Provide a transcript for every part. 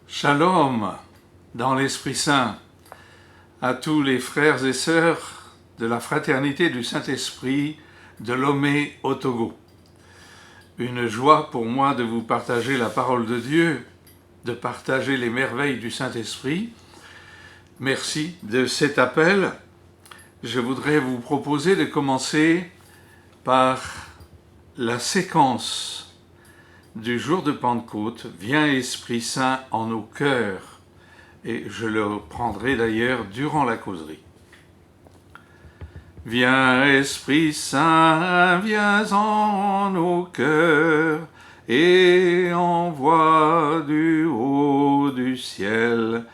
Shalom dans l'Esprit Saint à tous les frères et sœurs de la fraternité du Saint-Esprit de Lomé au Togo. Une joie pour moi de vous partager la parole de Dieu, de partager les merveilles du Saint-Esprit. Merci de cet appel. Je voudrais vous proposer de commencer par la séquence du jour de Pentecôte, viens Esprit Saint en nos cœurs, et je le prendrai d'ailleurs durant la causerie. Viens Esprit Saint, viens en nos cœurs, et envoie du haut du ciel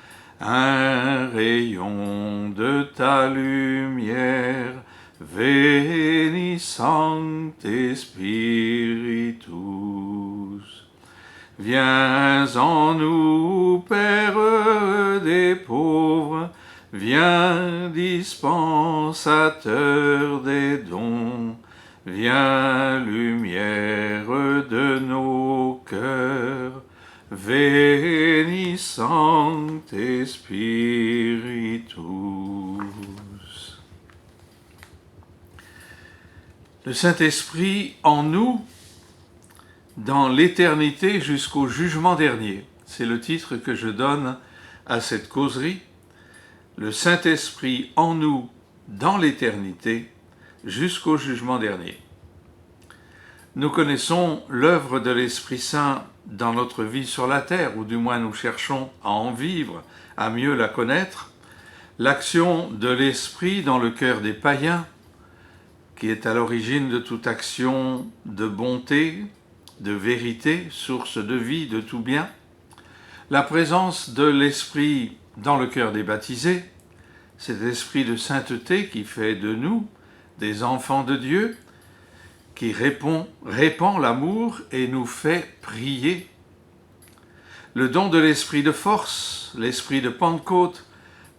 un rayon de ta lumière, Veni Sancte Spiritus. Viens en nous, Père des pauvres, viens dispensateur des dons, viens lumière de nos cœurs, Veni Sancte Spiritus. Le Saint-Esprit en nous, dans l'éternité jusqu'au jugement dernier. C'est le titre que je donne à cette causerie. Le Saint-Esprit en nous, dans l'éternité, jusqu'au jugement dernier. Nous connaissons l'œuvre de l'Esprit Saint dans notre vie sur la terre, ou du moins nous cherchons à en vivre, à mieux la connaître. L'action de l'Esprit dans le cœur des païens, qui est à l'origine de toute action de bonté, de vérité, source de vie, de tout bien. La présence de l'Esprit dans le cœur des baptisés, cet esprit de sainteté qui fait de nous des enfants de Dieu, qui répand l'amour et nous fait prier. Le don de l'esprit de force, l'esprit de Pentecôte,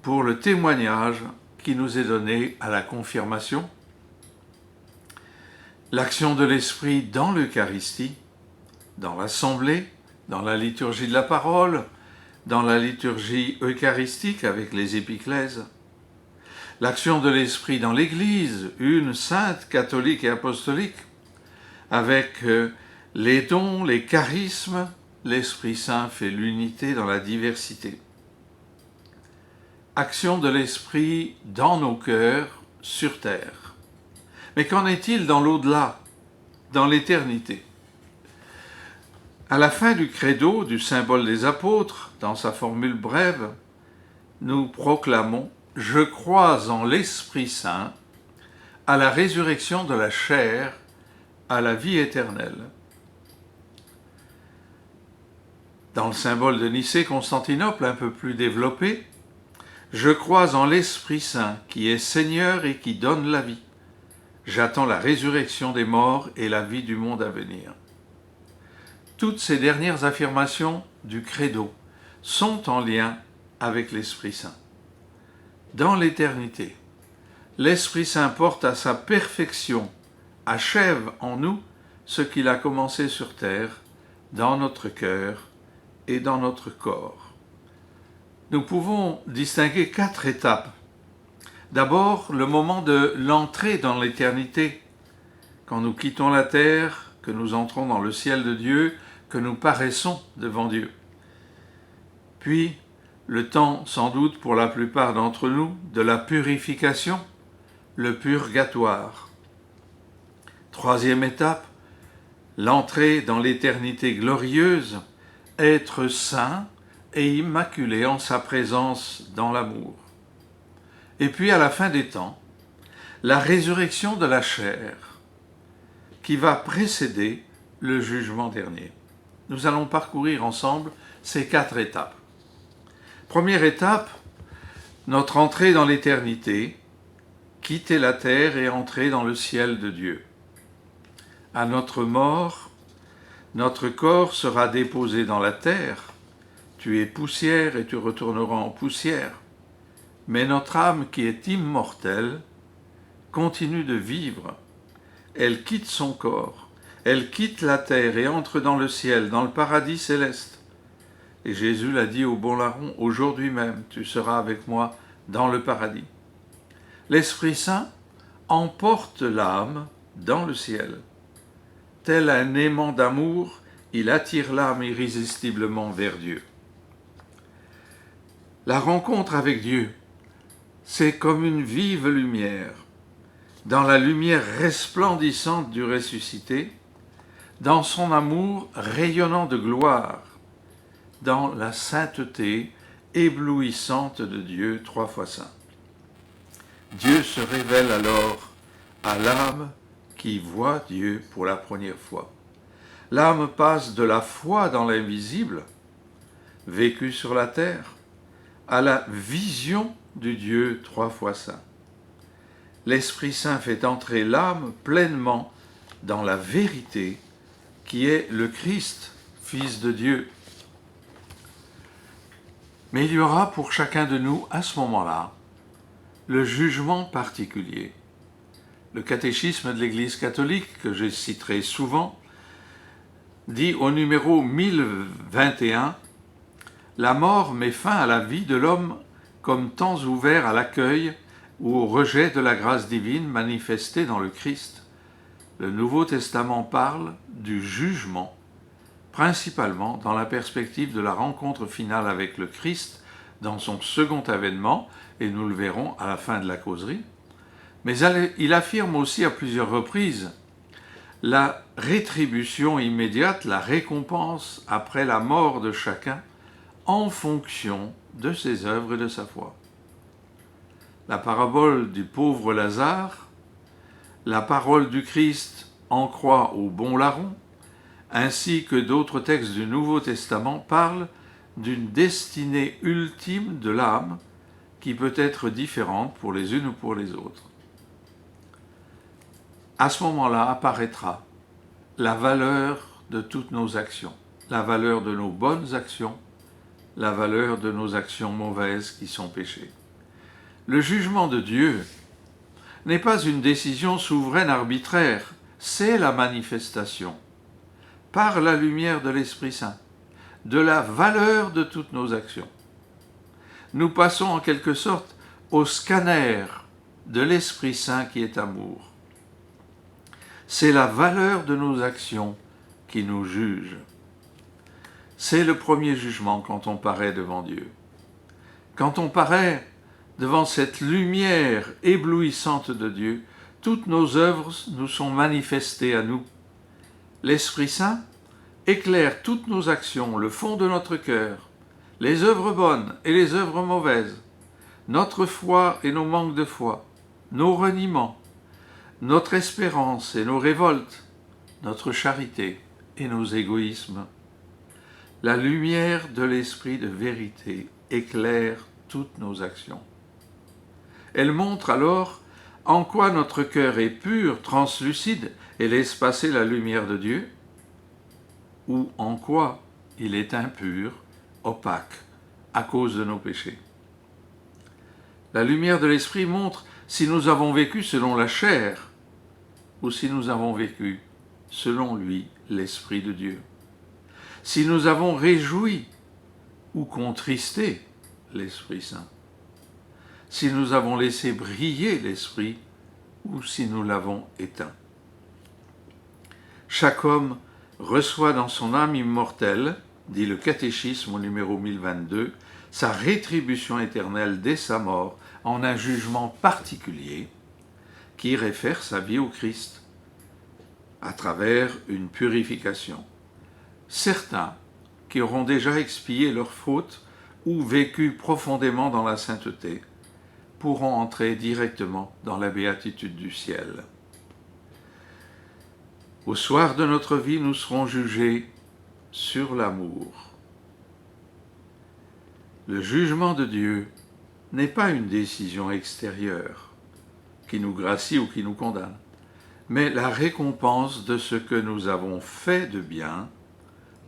pour le témoignage qui nous est donné à la confirmation. L'action de l'esprit dans l'Eucharistie, dans l'assemblée, dans la liturgie de la parole, dans la liturgie eucharistique avec les épiclèses. L'action de l'Esprit dans l'Église, une sainte, catholique et apostolique, avec les dons, les charismes, l'Esprit Saint fait l'unité dans la diversité. Action de l'Esprit dans nos cœurs, sur terre. Mais qu'en est-il dans l'au-delà, dans l'éternité ? À la fin du credo, du symbole des apôtres, dans sa formule brève, nous proclamons « Je crois en l'Esprit Saint, à la résurrection de la chair, à la vie éternelle. » Dans le symbole de Nicée-Constantinople, un peu plus développé, « Je crois en l'Esprit Saint, qui est Seigneur et qui donne la vie. J'attends la résurrection des morts et la vie du monde à venir. » Toutes ces dernières affirmations du credo sont en lien avec l'Esprit Saint. Dans l'éternité, l'Esprit Saint porte à sa perfection, achève en nous ce qu'il a commencé sur terre, dans notre cœur et dans notre corps. Nous pouvons distinguer 4 étapes. D'abord, le moment de l'entrée dans l'éternité, quand nous quittons la terre, que nous entrons dans le ciel de Dieu, que nous paraissons devant Dieu. Puis, le temps, sans doute pour la plupart d'entre nous, de la purification, le purgatoire. 3e étape, l'entrée dans l'éternité glorieuse, être saint et immaculé en sa présence dans l'amour. Et puis, à la fin des temps, la résurrection de la chair, qui va précéder le jugement dernier. Nous allons parcourir ensemble ces 4 étapes. Première étape, notre entrée dans l'éternité, quitter la terre et entrer dans le ciel de Dieu. À notre mort, notre corps sera déposé dans la terre. Tu es poussière et tu retourneras en poussière. Mais notre âme qui est immortelle continue de vivre. Elle quitte son corps, elle quitte la terre et entre dans le ciel, dans le paradis céleste. Et Jésus l'a dit au bon larron, « Aujourd'hui même, tu seras avec moi dans le paradis. » L'Esprit Saint emporte l'âme dans le ciel. Tel un aimant d'amour, il attire l'âme irrésistiblement vers Dieu. La rencontre avec Dieu, c'est comme une vive lumière. Dans la lumière resplendissante du ressuscité, dans son amour rayonnant de gloire, dans la sainteté éblouissante de Dieu 3 fois saint. Dieu se révèle alors à l'âme qui voit Dieu pour la première fois. L'âme passe de la foi dans l'invisible, vécue sur la terre, à la vision du Dieu 3 fois saint. L'Esprit Saint fait entrer l'âme pleinement dans la vérité qui est le Christ, Fils de Dieu. Mais il y aura pour chacun de nous, à ce moment-là, le jugement particulier. Le catéchisme de l'Église catholique, que je citerai souvent, dit au numéro 1021 « La mort met fin à la vie de l'homme comme temps ouvert à l'accueil ou au rejet de la grâce divine manifestée dans le Christ. Le Nouveau Testament parle du jugement, principalement dans la perspective de la rencontre finale avec le Christ dans son second avènement, et nous le verrons à la fin de la causerie. Mais il affirme aussi à plusieurs reprises la rétribution immédiate, la récompense après la mort de chacun en fonction de ses œuvres et de sa foi. La parabole du pauvre Lazare, la parole du Christ en croix au bon larron, ainsi que d'autres textes du Nouveau Testament parlent d'une destinée ultime de l'âme qui peut être différente pour les unes ou pour les autres. À ce moment-là apparaîtra la valeur de toutes nos actions, la valeur de nos bonnes actions, la valeur de nos actions mauvaises qui sont péchées. Le jugement de Dieu n'est pas une décision souveraine arbitraire, c'est la manifestation, par la lumière de l'Esprit Saint, de la valeur de toutes nos actions. Nous passons en quelque sorte au scanner de l'Esprit Saint qui est amour. C'est la valeur de nos actions qui nous juge. C'est le premier jugement quand on paraît devant Dieu. Quand on paraît devant cette lumière éblouissante de Dieu, toutes nos œuvres nous sont manifestées à nous. L'Esprit Saint éclaire toutes nos actions, le fond de notre cœur, les œuvres bonnes et les œuvres mauvaises, notre foi et nos manques de foi, nos reniements, notre espérance et nos révoltes, notre charité et nos égoïsmes. La lumière de l'esprit de vérité éclaire toutes nos actions. Elle montre alors en quoi notre cœur est pur, translucide et laisse passer la lumière de Dieu, ou en quoi il est impur, opaque, à cause de nos péchés. La lumière de l'esprit montre si nous avons vécu selon la chair, ou si nous avons vécu selon lui, l'Esprit de Dieu. Si nous avons réjoui ou contristé l'Esprit Saint. Si nous avons laissé briller l'Esprit ou si nous l'avons éteint. Chaque homme reçoit dans son âme immortelle, dit le catéchisme au numéro 1022, sa rétribution éternelle dès sa mort en un jugement particulier qui réfère sa vie au Christ à travers une purification. Certains qui auront déjà expié leurs fautes ou vécu profondément dans la sainteté pourront entrer directement dans la béatitude du ciel. Au soir de notre vie, nous serons jugés sur l'amour. Le jugement de Dieu n'est pas une décision extérieure qui nous gracie ou qui nous condamne, mais la récompense de ce que nous avons fait de bien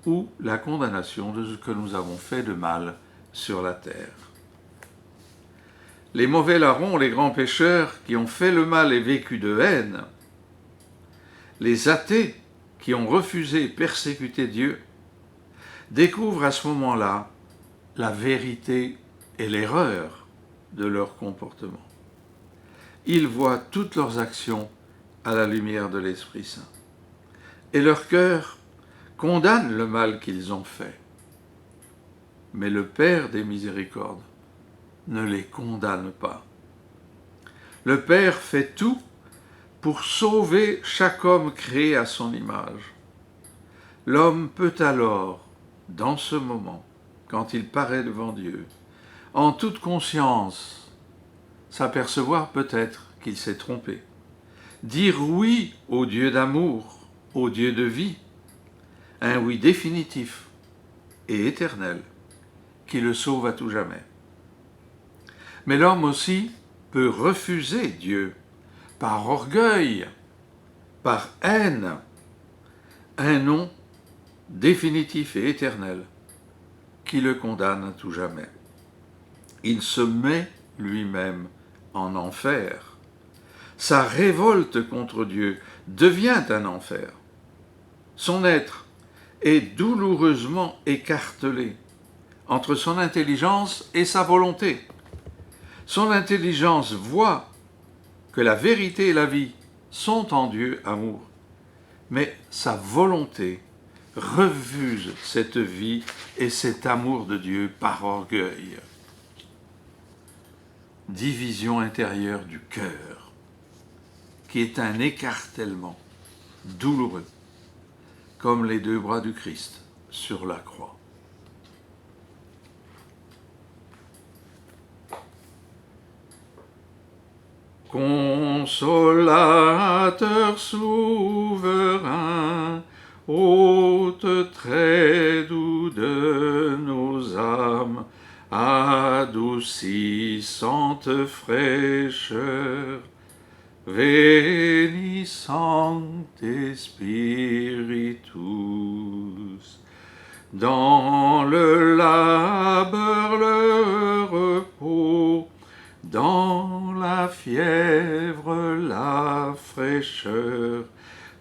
ou la condamnation de ce que nous avons fait de mal sur la terre. Les mauvais larrons, les grands pécheurs qui ont fait le mal et vécu de haine, les athées qui ont refusé et persécuté Dieu, découvrent à ce moment-là la vérité et l'erreur de leur comportement. Ils voient toutes leurs actions à la lumière de l'Esprit Saint. Et leur cœur condamne le mal qu'ils ont fait. Mais le Père des miséricordes ne les condamne pas. Le Père fait tout pour sauver chaque homme créé à son image. L'homme peut alors, dans ce moment, quand il paraît devant Dieu, en toute conscience, s'apercevoir peut-être qu'il s'est trompé, dire oui au Dieu d'amour, au Dieu de vie, un oui définitif et éternel qui le sauve à tout jamais. Mais l'homme aussi peut refuser Dieu par orgueil, par haine, un non définitif et éternel qui le condamne à tout jamais. Il se met lui-même en enfer. Sa révolte contre Dieu devient un enfer. Son être est douloureusement écartelé entre son intelligence et sa volonté. Son intelligence voit que la vérité et la vie sont en Dieu amour, mais sa volonté refuse cette vie et cet amour de Dieu par orgueil. Division intérieure du cœur, qui est un écartèlement douloureux, comme les deux bras du Christ sur la croix. Consolateur souverain, hôte très doux de nos âmes, adoucissante fraîcheur, Veni Sancte Spiritus, dans le labeur le repos, dans la fièvre la fraîcheur,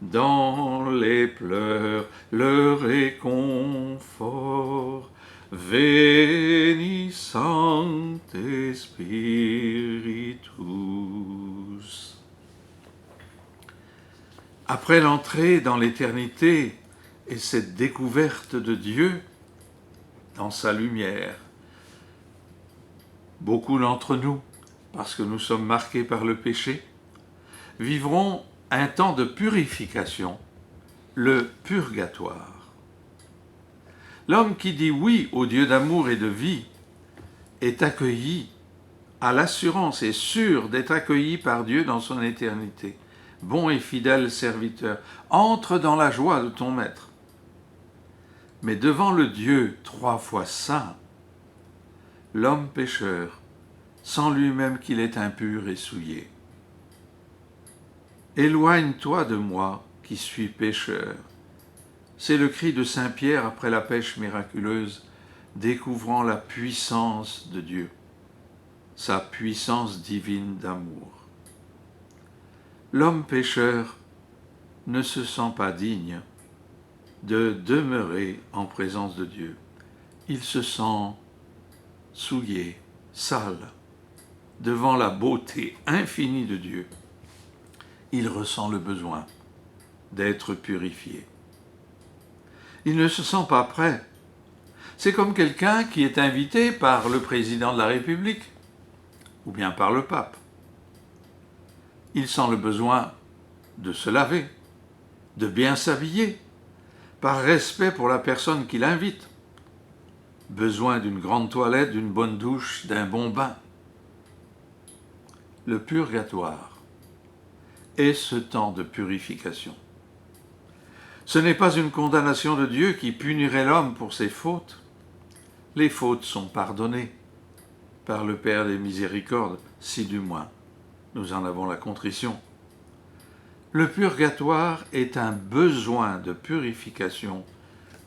dans les pleurs le réconfort, Veni Sancte Spiritus. Après l'entrée dans l'éternité et cette découverte de Dieu dans sa lumière, beaucoup d'entre nous, parce que nous sommes marqués par le péché, vivront un temps de purification, le purgatoire. L'homme qui dit oui au Dieu d'amour et de vie est accueilli, a l'assurance et sûr d'être accueilli par Dieu dans son éternité. Bon et fidèle serviteur, entre dans la joie de ton maître. Mais devant le Dieu 3 fois saint, l'homme pécheur sent lui-même qu'il est impur et souillé. Éloigne-toi de moi qui suis pécheur. C'est le cri de saint Pierre après la pêche miraculeuse, découvrant la puissance de Dieu, sa puissance divine d'amour. L'homme pécheur ne se sent pas digne de demeurer en présence de Dieu. Il se sent souillé, sale, devant la beauté infinie de Dieu. Il ressent le besoin d'être purifié. Il ne se sent pas prêt. C'est comme quelqu'un qui est invité par le président de la République ou bien par le pape. Il sent le besoin de se laver, de bien s'habiller, par respect pour la personne qui l'invite. Besoin d'une grande toilette, d'une bonne douche, d'un bon bain. Le purgatoire est ce temps de purification. Ce n'est pas une condamnation de Dieu qui punirait l'homme pour ses fautes. Les fautes sont pardonnées par le Père des miséricordes, si du moins nous en avons la contrition. Le purgatoire est un besoin de purification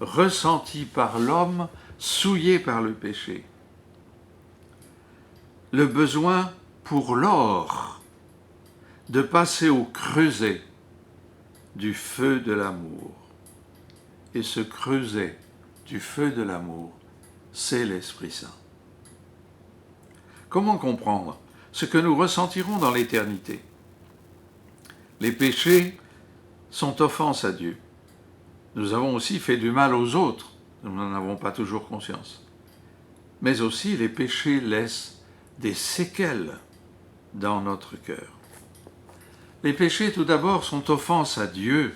ressenti par l'homme souillé par le péché. Le besoin pour l'or de passer au creuset du feu de l'amour. Et ce creuset du feu de l'amour, c'est l'Esprit Saint. Comment comprendre ce que nous ressentirons dans l'éternité? Les péchés sont offense à Dieu. Nous avons aussi fait du mal aux autres, nous n'en avons pas toujours conscience. Mais aussi les péchés laissent des séquelles dans notre cœur. Les péchés, tout d'abord, sont offense à Dieu,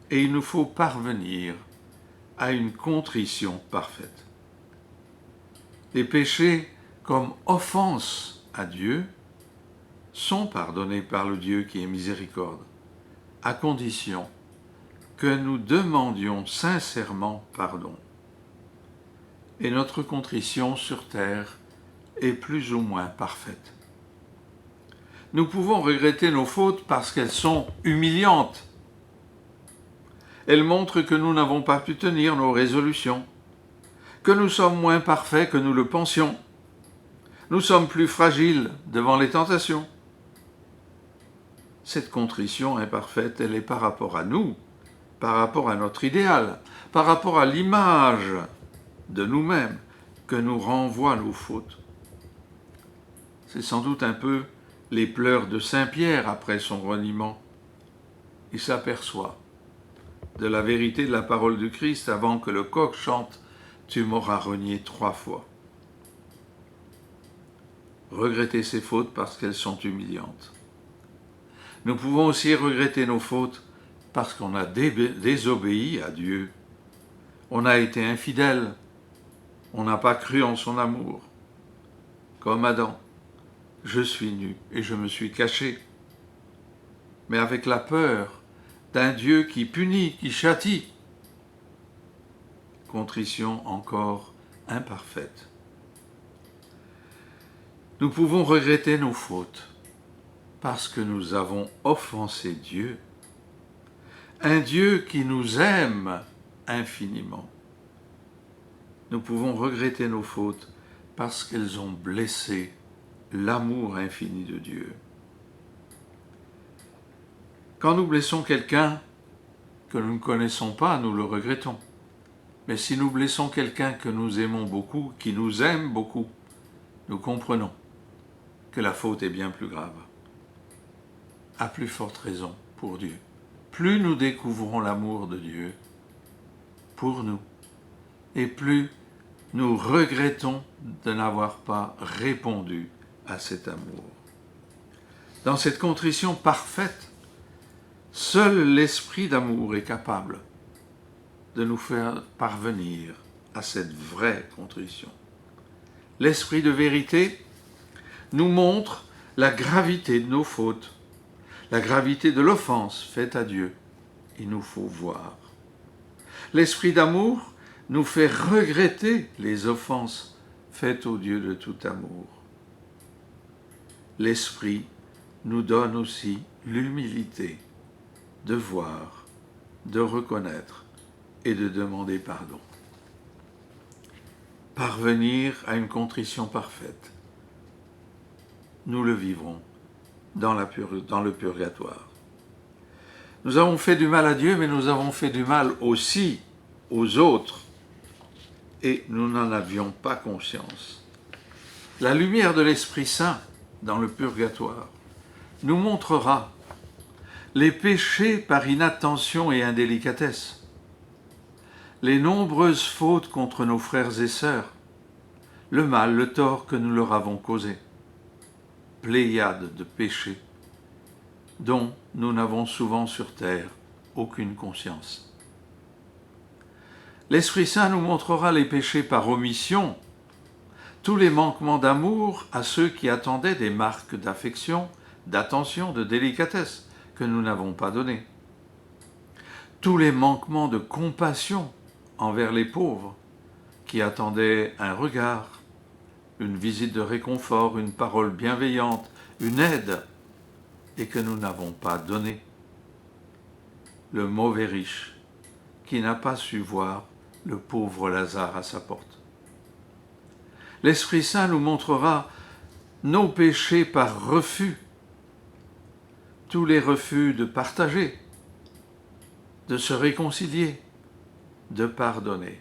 et il nous faut parvenir à une contrition parfaite. Les péchés, comme offense à Dieu, sont pardonnés par le Dieu qui est miséricorde, à condition que nous demandions sincèrement pardon. Et notre contrition sur terre est plus ou moins parfaite. Nous pouvons regretter nos fautes parce qu'elles sont humiliantes. Elles montrent que nous n'avons pas pu tenir nos résolutions, que nous sommes moins parfaits que nous le pensions. Nous sommes plus fragiles devant les tentations. Cette contrition imparfaite, elle est par rapport à nous, par rapport à notre idéal, par rapport à l'image de nous-mêmes que nous renvoient nos fautes. C'est sans doute un peu les pleurs de Saint Pierre après son reniement. Il s'aperçoit de la vérité de la parole du Christ avant que le coq chante « Tu m'auras renié 3 fois ». Regretter ses fautes parce qu'elles sont humiliantes. Nous pouvons aussi regretter nos fautes parce qu'on a désobéi à Dieu. On a été infidèle. On n'a pas cru en son amour. Comme Adam, je suis nu et je me suis caché. Mais avec la peur d'un Dieu qui punit, qui châtie. Contrition encore imparfaite. Nous pouvons regretter nos fautes parce que nous avons offensé Dieu, un Dieu qui nous aime infiniment. Nous pouvons regretter nos fautes parce qu'elles ont blessé l'amour infini de Dieu. Quand nous blessons quelqu'un que nous ne connaissons pas, nous le regrettons. Mais si nous blessons quelqu'un que nous aimons beaucoup, qui nous aime beaucoup, nous comprenons que la faute est bien plus grave. À plus forte raison pour Dieu. Plus nous découvrons l'amour de Dieu pour nous, et plus nous regrettons de n'avoir pas répondu à cet amour. Dans cette contrition parfaite, seul l'esprit d'amour est capable de nous faire parvenir à cette vraie contrition. L'esprit de vérité nous montre la gravité de nos fautes, la gravité de l'offense faite à Dieu. Il nous faut voir. L'esprit d'amour nous fait regretter les offenses faites au Dieu de tout amour. L'esprit nous donne aussi l'humilité de voir, de reconnaître et de demander pardon. Parvenir à une contrition parfaite, nous le vivrons dans le purgatoire. Nous avons fait du mal à Dieu, mais nous avons fait du mal aussi aux autres, et nous n'en avions pas conscience. La lumière de l'Esprit Saint dans le purgatoire nous montrera les péchés par inattention et indélicatesse, les nombreuses fautes contre nos frères et sœurs, le mal, le tort que nous leur avons causé, pléiade de péchés dont nous n'avons souvent sur terre aucune conscience. L'Esprit Saint nous montrera les péchés par omission, tous les manquements d'amour à ceux qui attendaient des marques d'affection, d'attention, de délicatesse que nous n'avons pas données. Tous les manquements de compassion envers les pauvres qui attendaient un regard, une visite de réconfort, une parole bienveillante, une aide, et que nous n'avons pas donné. Le mauvais riche qui n'a pas su voir le pauvre Lazare à sa porte. L'Esprit Saint nous montrera nos péchés par refus, tous les refus de partager, de se réconcilier, de pardonner.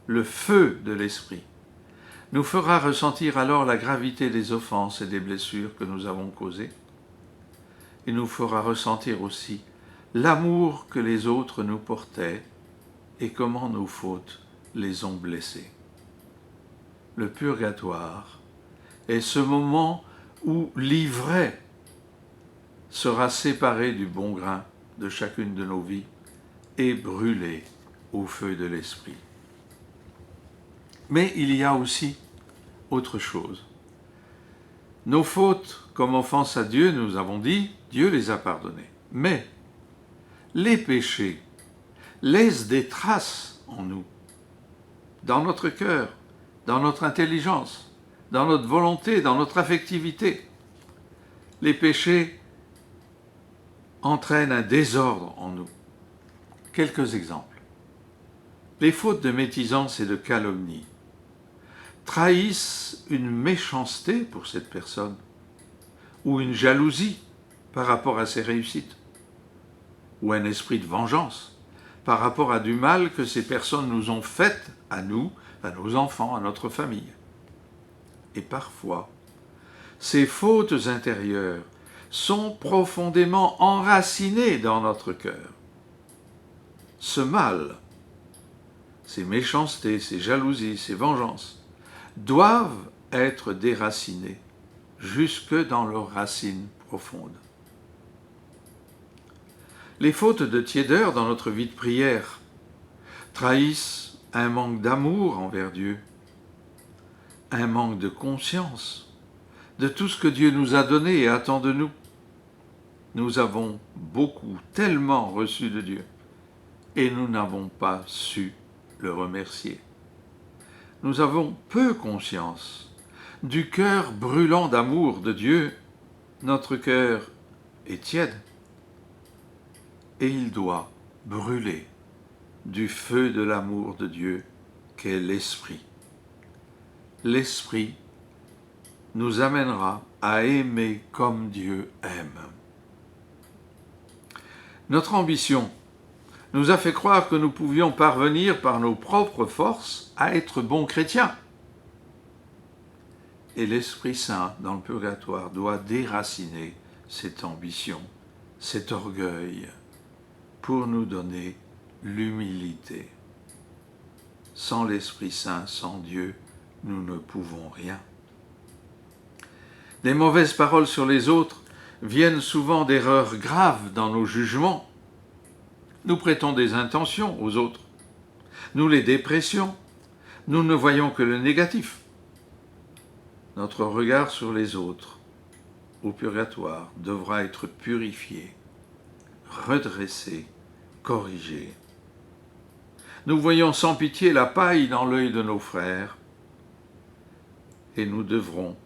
Le feu de l'Esprit nous fera ressentir alors la gravité des offenses et des blessures que nous avons causées. Il nous fera ressentir aussi l'amour que les autres nous portaient et comment nos fautes les ont blessés. Le purgatoire est ce moment où l'ivraie sera séparé du bon grain de chacune de nos vies et brûlé au feu de l'Esprit. Mais il y a aussi autre chose. Nos fautes, comme offense à Dieu, nous avons dit, Dieu les a pardonnées. Mais les péchés laissent des traces en nous, dans notre cœur, dans notre intelligence, dans notre volonté, dans notre affectivité. Les péchés entraînent un désordre en nous. Quelques exemples. Les fautes de médisance et de calomnie trahissent une méchanceté pour cette personne ou une jalousie par rapport à ses réussites ou un esprit de vengeance par rapport à du mal que ces personnes nous ont fait à nous, à nos enfants, à notre famille. Et parfois, ces fautes intérieures sont profondément enracinées dans notre cœur. Ce mal, ces méchancetés, ces jalousies, ces vengeances, doivent être déracinés jusque dans leurs racines profondes. Les fautes de tiédeur dans notre vie de prière trahissent un manque d'amour envers Dieu, un manque de conscience de tout ce que Dieu nous a donné et attend de nous. Nous avons beaucoup, tellement reçu de Dieu, et nous n'avons pas su le remercier. Nous avons peu conscience du cœur brûlant d'amour de Dieu. Notre cœur est tiède et il doit brûler du feu de l'amour de Dieu qu'est l'Esprit. L'Esprit nous amènera à aimer comme Dieu aime. Notre ambition nous a fait croire que nous pouvions parvenir par nos propres forces à être bons chrétiens. Et l'Esprit Saint, dans le purgatoire, doit déraciner cette ambition, cet orgueil, pour nous donner l'humilité. Sans l'Esprit Saint, sans Dieu, nous ne pouvons rien. Des mauvaises paroles sur les autres viennent souvent d'erreurs graves dans nos jugements. Nous prêtons des intentions aux autres. Nous les dépressions. Nous ne voyons que le négatif. Notre regard sur les autres, au purgatoire, devra être purifié, redressé, corrigé. Nous voyons sans pitié la paille dans l'œil de nos frères et nous devrons,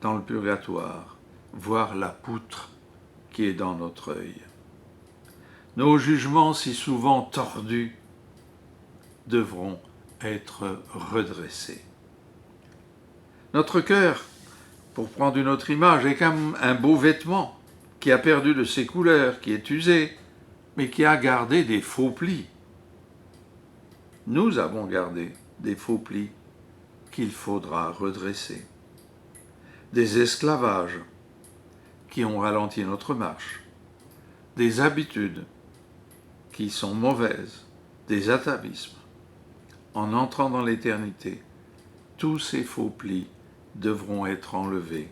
dans le purgatoire, voir la poutre qui est dans notre œil. Nos jugements si souvent tordus devront être redressés. Notre cœur, pour prendre une autre image, est comme un beau vêtement qui a perdu de ses couleurs, qui est usé, mais qui a gardé des faux plis. Nous avons gardé des faux plis qu'il faudra redresser. Des esclavages qui ont ralenti notre marche. Des habitudes qui sont mauvaises, des atavismes. En entrant dans l'éternité, tous ces faux plis devront être enlevés.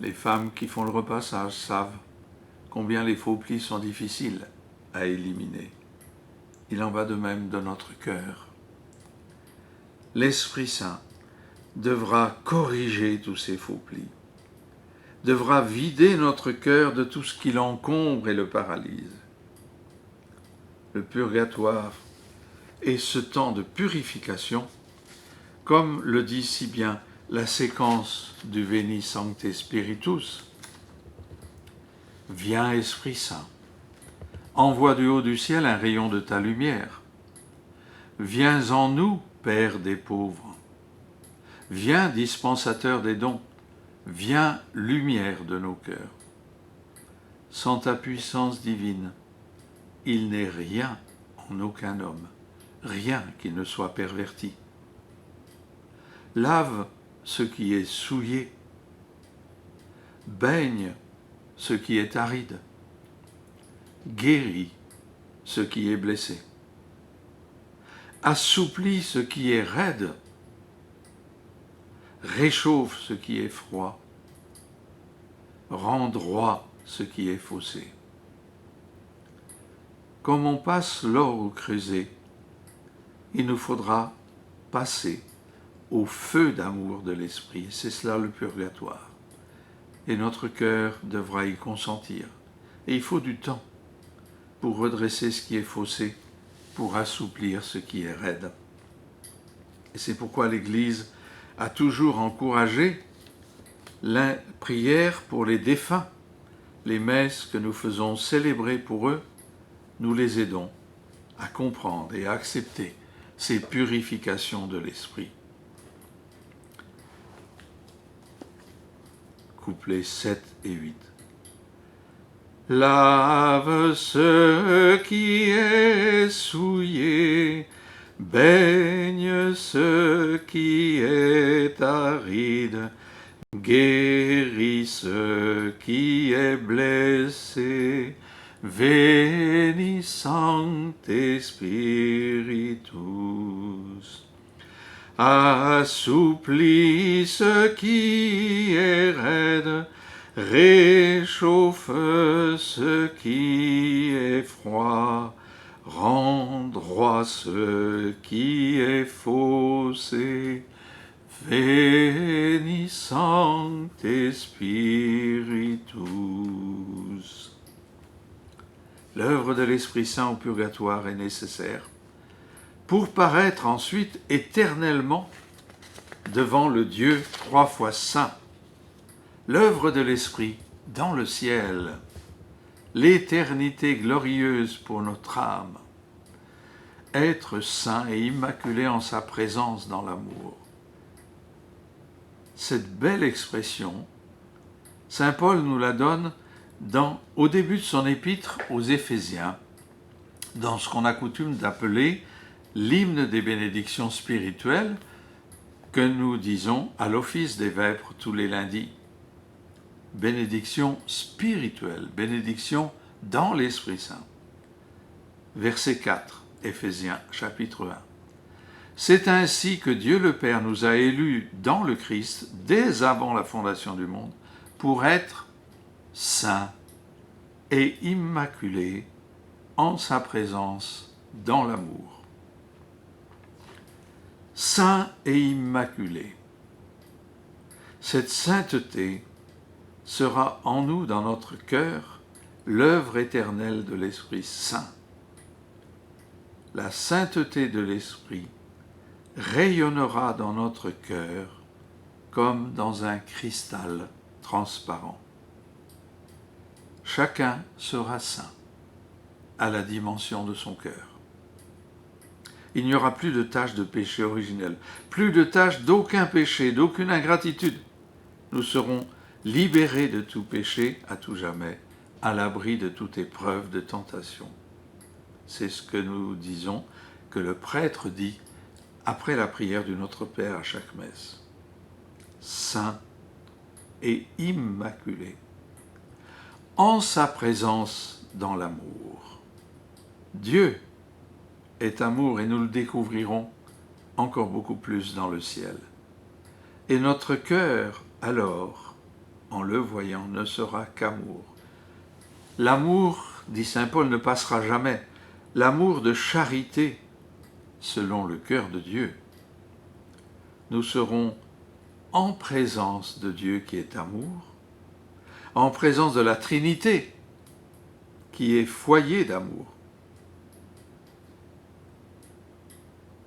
Les femmes qui font le repassage savent combien les faux plis sont difficiles à éliminer. Il en va de même de notre cœur. L'Esprit Saint devra corriger tous ces faux plis, devra vider notre cœur de tout ce qui l'encombre et le paralyse. Le purgatoire est ce temps de purification, comme le dit si bien la séquence du Veni Sancte Spiritus. Viens Esprit Saint, envoie du haut du ciel un rayon de ta lumière. Viens en nous, Père des pauvres. Viens dispensateur des dons. Viens lumière de nos cœurs. Sans ta puissance divine, il n'est rien en aucun homme, rien qui ne soit perverti. Lave ce qui est souillé, baigne ce qui est aride, guérit ce qui est blessé, assouplit ce qui est raide, réchauffe ce qui est froid, rend droit ce qui est faussé. Comme on passe l'or au creuset, il nous faudra passer au feu d'amour de l'esprit. C'est cela le purgatoire. Et notre cœur devra y consentir. Et il faut du temps pour redresser ce qui est faussé, pour assouplir ce qui est raide. Et c'est pourquoi l'Église a toujours encouragé la prière pour les défunts. Les messes que nous faisons célébrer pour eux, nous les aidons à comprendre et à accepter ces purifications de l'esprit. Couplets 7 et 8. Lave ce qui est souillé, baigne ce qui est aride, guéris ce qui est blessé, Veni Sancte Spiritus. Assouplis ce qui est raide, réchauffe ce qui est froid, rend droit ce qui est faussé. Veni Sancte Spiritus. L'œuvre de l'Esprit Saint au purgatoire est nécessaire pour paraître ensuite éternellement devant le Dieu 3 fois saint. L'œuvre de l'Esprit dans le ciel, l'éternité glorieuse pour notre âme, être saint et immaculé en sa présence dans l'amour. Cette belle expression, saint Paul nous la donne au début de son épître aux Éphésiens, dans ce qu'on a coutume d'appeler l'hymne des bénédictions spirituelles que nous disons à l'office des vêpres tous les lundis. Bénédiction spirituelle, bénédiction dans l'Esprit Saint. Verset 4, Éphésiens chapitre 1. C'est ainsi que Dieu le Père nous a élus dans le Christ dès avant la fondation du monde pour être saints et immaculés en sa présence dans l'amour. Saint et immaculé. Cette sainteté sera en nous, dans notre cœur, l'œuvre éternelle de l'Esprit Saint. La sainteté de l'Esprit rayonnera dans notre cœur comme dans un cristal transparent. Chacun sera saint à la dimension de son cœur. Il n'y aura plus de tache de péché originel, plus de tache d'aucun péché, d'aucune ingratitude. Nous serons libérés de tout péché à tout jamais, à l'abri de toute épreuve de tentation. C'est ce que nous disons, que le prêtre dit après la prière du Notre Père à chaque messe. Saint et immaculé, en sa présence dans l'amour. Dieu est amour et nous le découvrirons encore beaucoup plus dans le ciel. Et notre cœur, alors, en le voyant, ne sera qu'amour. L'amour, dit saint Paul, ne passera jamais. L'amour de charité, selon le cœur de Dieu. Nous serons en présence de Dieu qui est amour, en présence de la Trinité qui est foyer d'amour,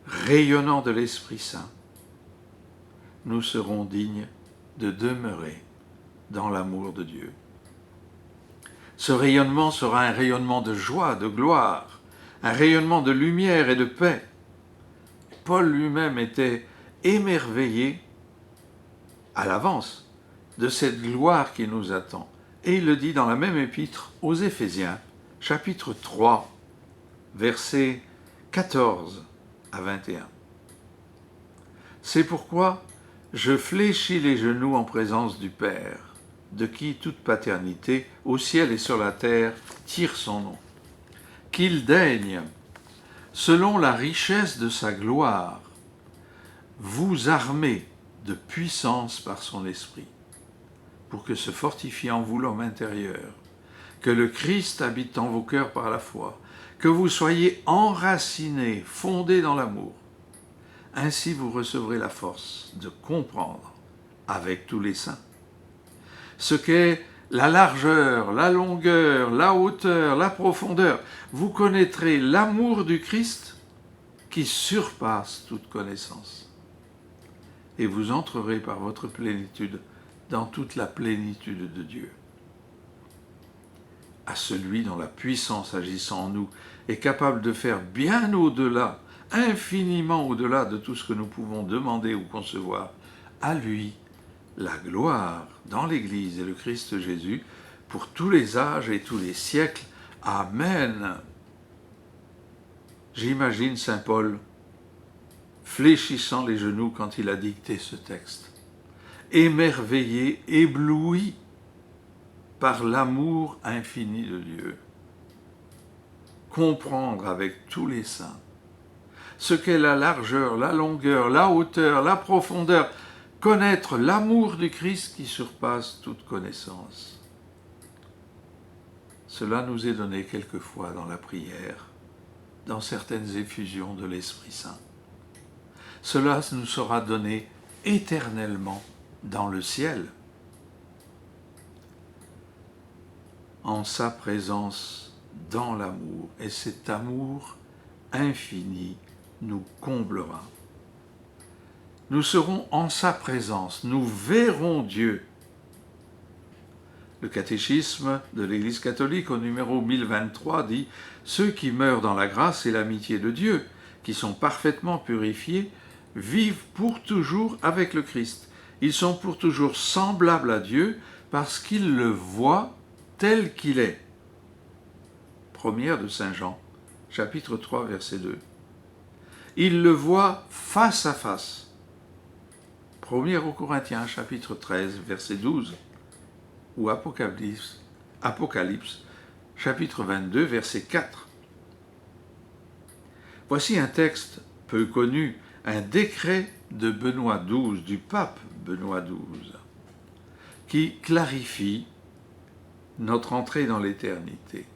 rayonnant de l'Esprit Saint. Nous serons dignes de demeurer dans l'amour de Dieu. Ce rayonnement sera un rayonnement de joie, de gloire, un rayonnement de lumière et de paix. Paul lui-même était émerveillé à l'avance de cette gloire qui nous attend. Et il le dit dans la même épître aux Éphésiens, chapitre 3, versets 14 à 21. C'est pourquoi je fléchis les genoux en présence du Père, de qui toute paternité, au ciel et sur la terre, tire son nom. Qu'il daigne, selon la richesse de sa gloire, vous armer de puissance par son esprit, pour que se fortifie en vous l'homme intérieur, que le Christ habite en vos cœurs par la foi, que vous soyez enracinés, fondés dans l'amour. Ainsi vous recevrez la force de comprendre, avec tous les saints, ce qu'est la largeur, la longueur, la hauteur, la profondeur. Vous connaîtrez l'amour du Christ qui surpasse toute connaissance. Et vous entrerez par votre plénitude dans toute la plénitude de Dieu. À celui dont la puissance agissant en nous est capable de faire bien au-delà, infiniment au-delà de tout ce que nous pouvons demander ou concevoir, à lui la gloire dans l'Église et le Christ Jésus pour tous les âges et tous les siècles. Amen. J'imagine Saint Paul fléchissant les genoux quand il a dicté ce texte, émerveillé, ébloui par l'amour infini de Dieu. Comprendre avec tous les saints ce qu'est la largeur, la longueur, la hauteur, la profondeur, connaître l'amour du Christ qui surpasse toute connaissance. Cela nous est donné quelquefois dans la prière, dans certaines effusions de l'Esprit Saint. Cela nous sera donné éternellement dans le ciel, en sa présence dans l'amour. Et cet amour infini nous comblera. Nous serons en sa présence, nous verrons Dieu. Le catéchisme de l'Église catholique au numéro 1023 dit « Ceux qui meurent dans la grâce et l'amitié de Dieu, qui sont parfaitement purifiés, vivent pour toujours avec le Christ. Ils sont pour toujours semblables à Dieu parce qu'ils le voient tel qu'il est. » Première de Saint Jean, chapitre 3, verset 2. Ils le voient face à face. Première aux Corinthiens, chapitre 13, verset 12. Ou Apocalypse, chapitre 22, verset 4. Voici un texte peu connu, un décret de Benoît XII, du pape Benoît XII, qui clarifie notre entrée dans l'éternité.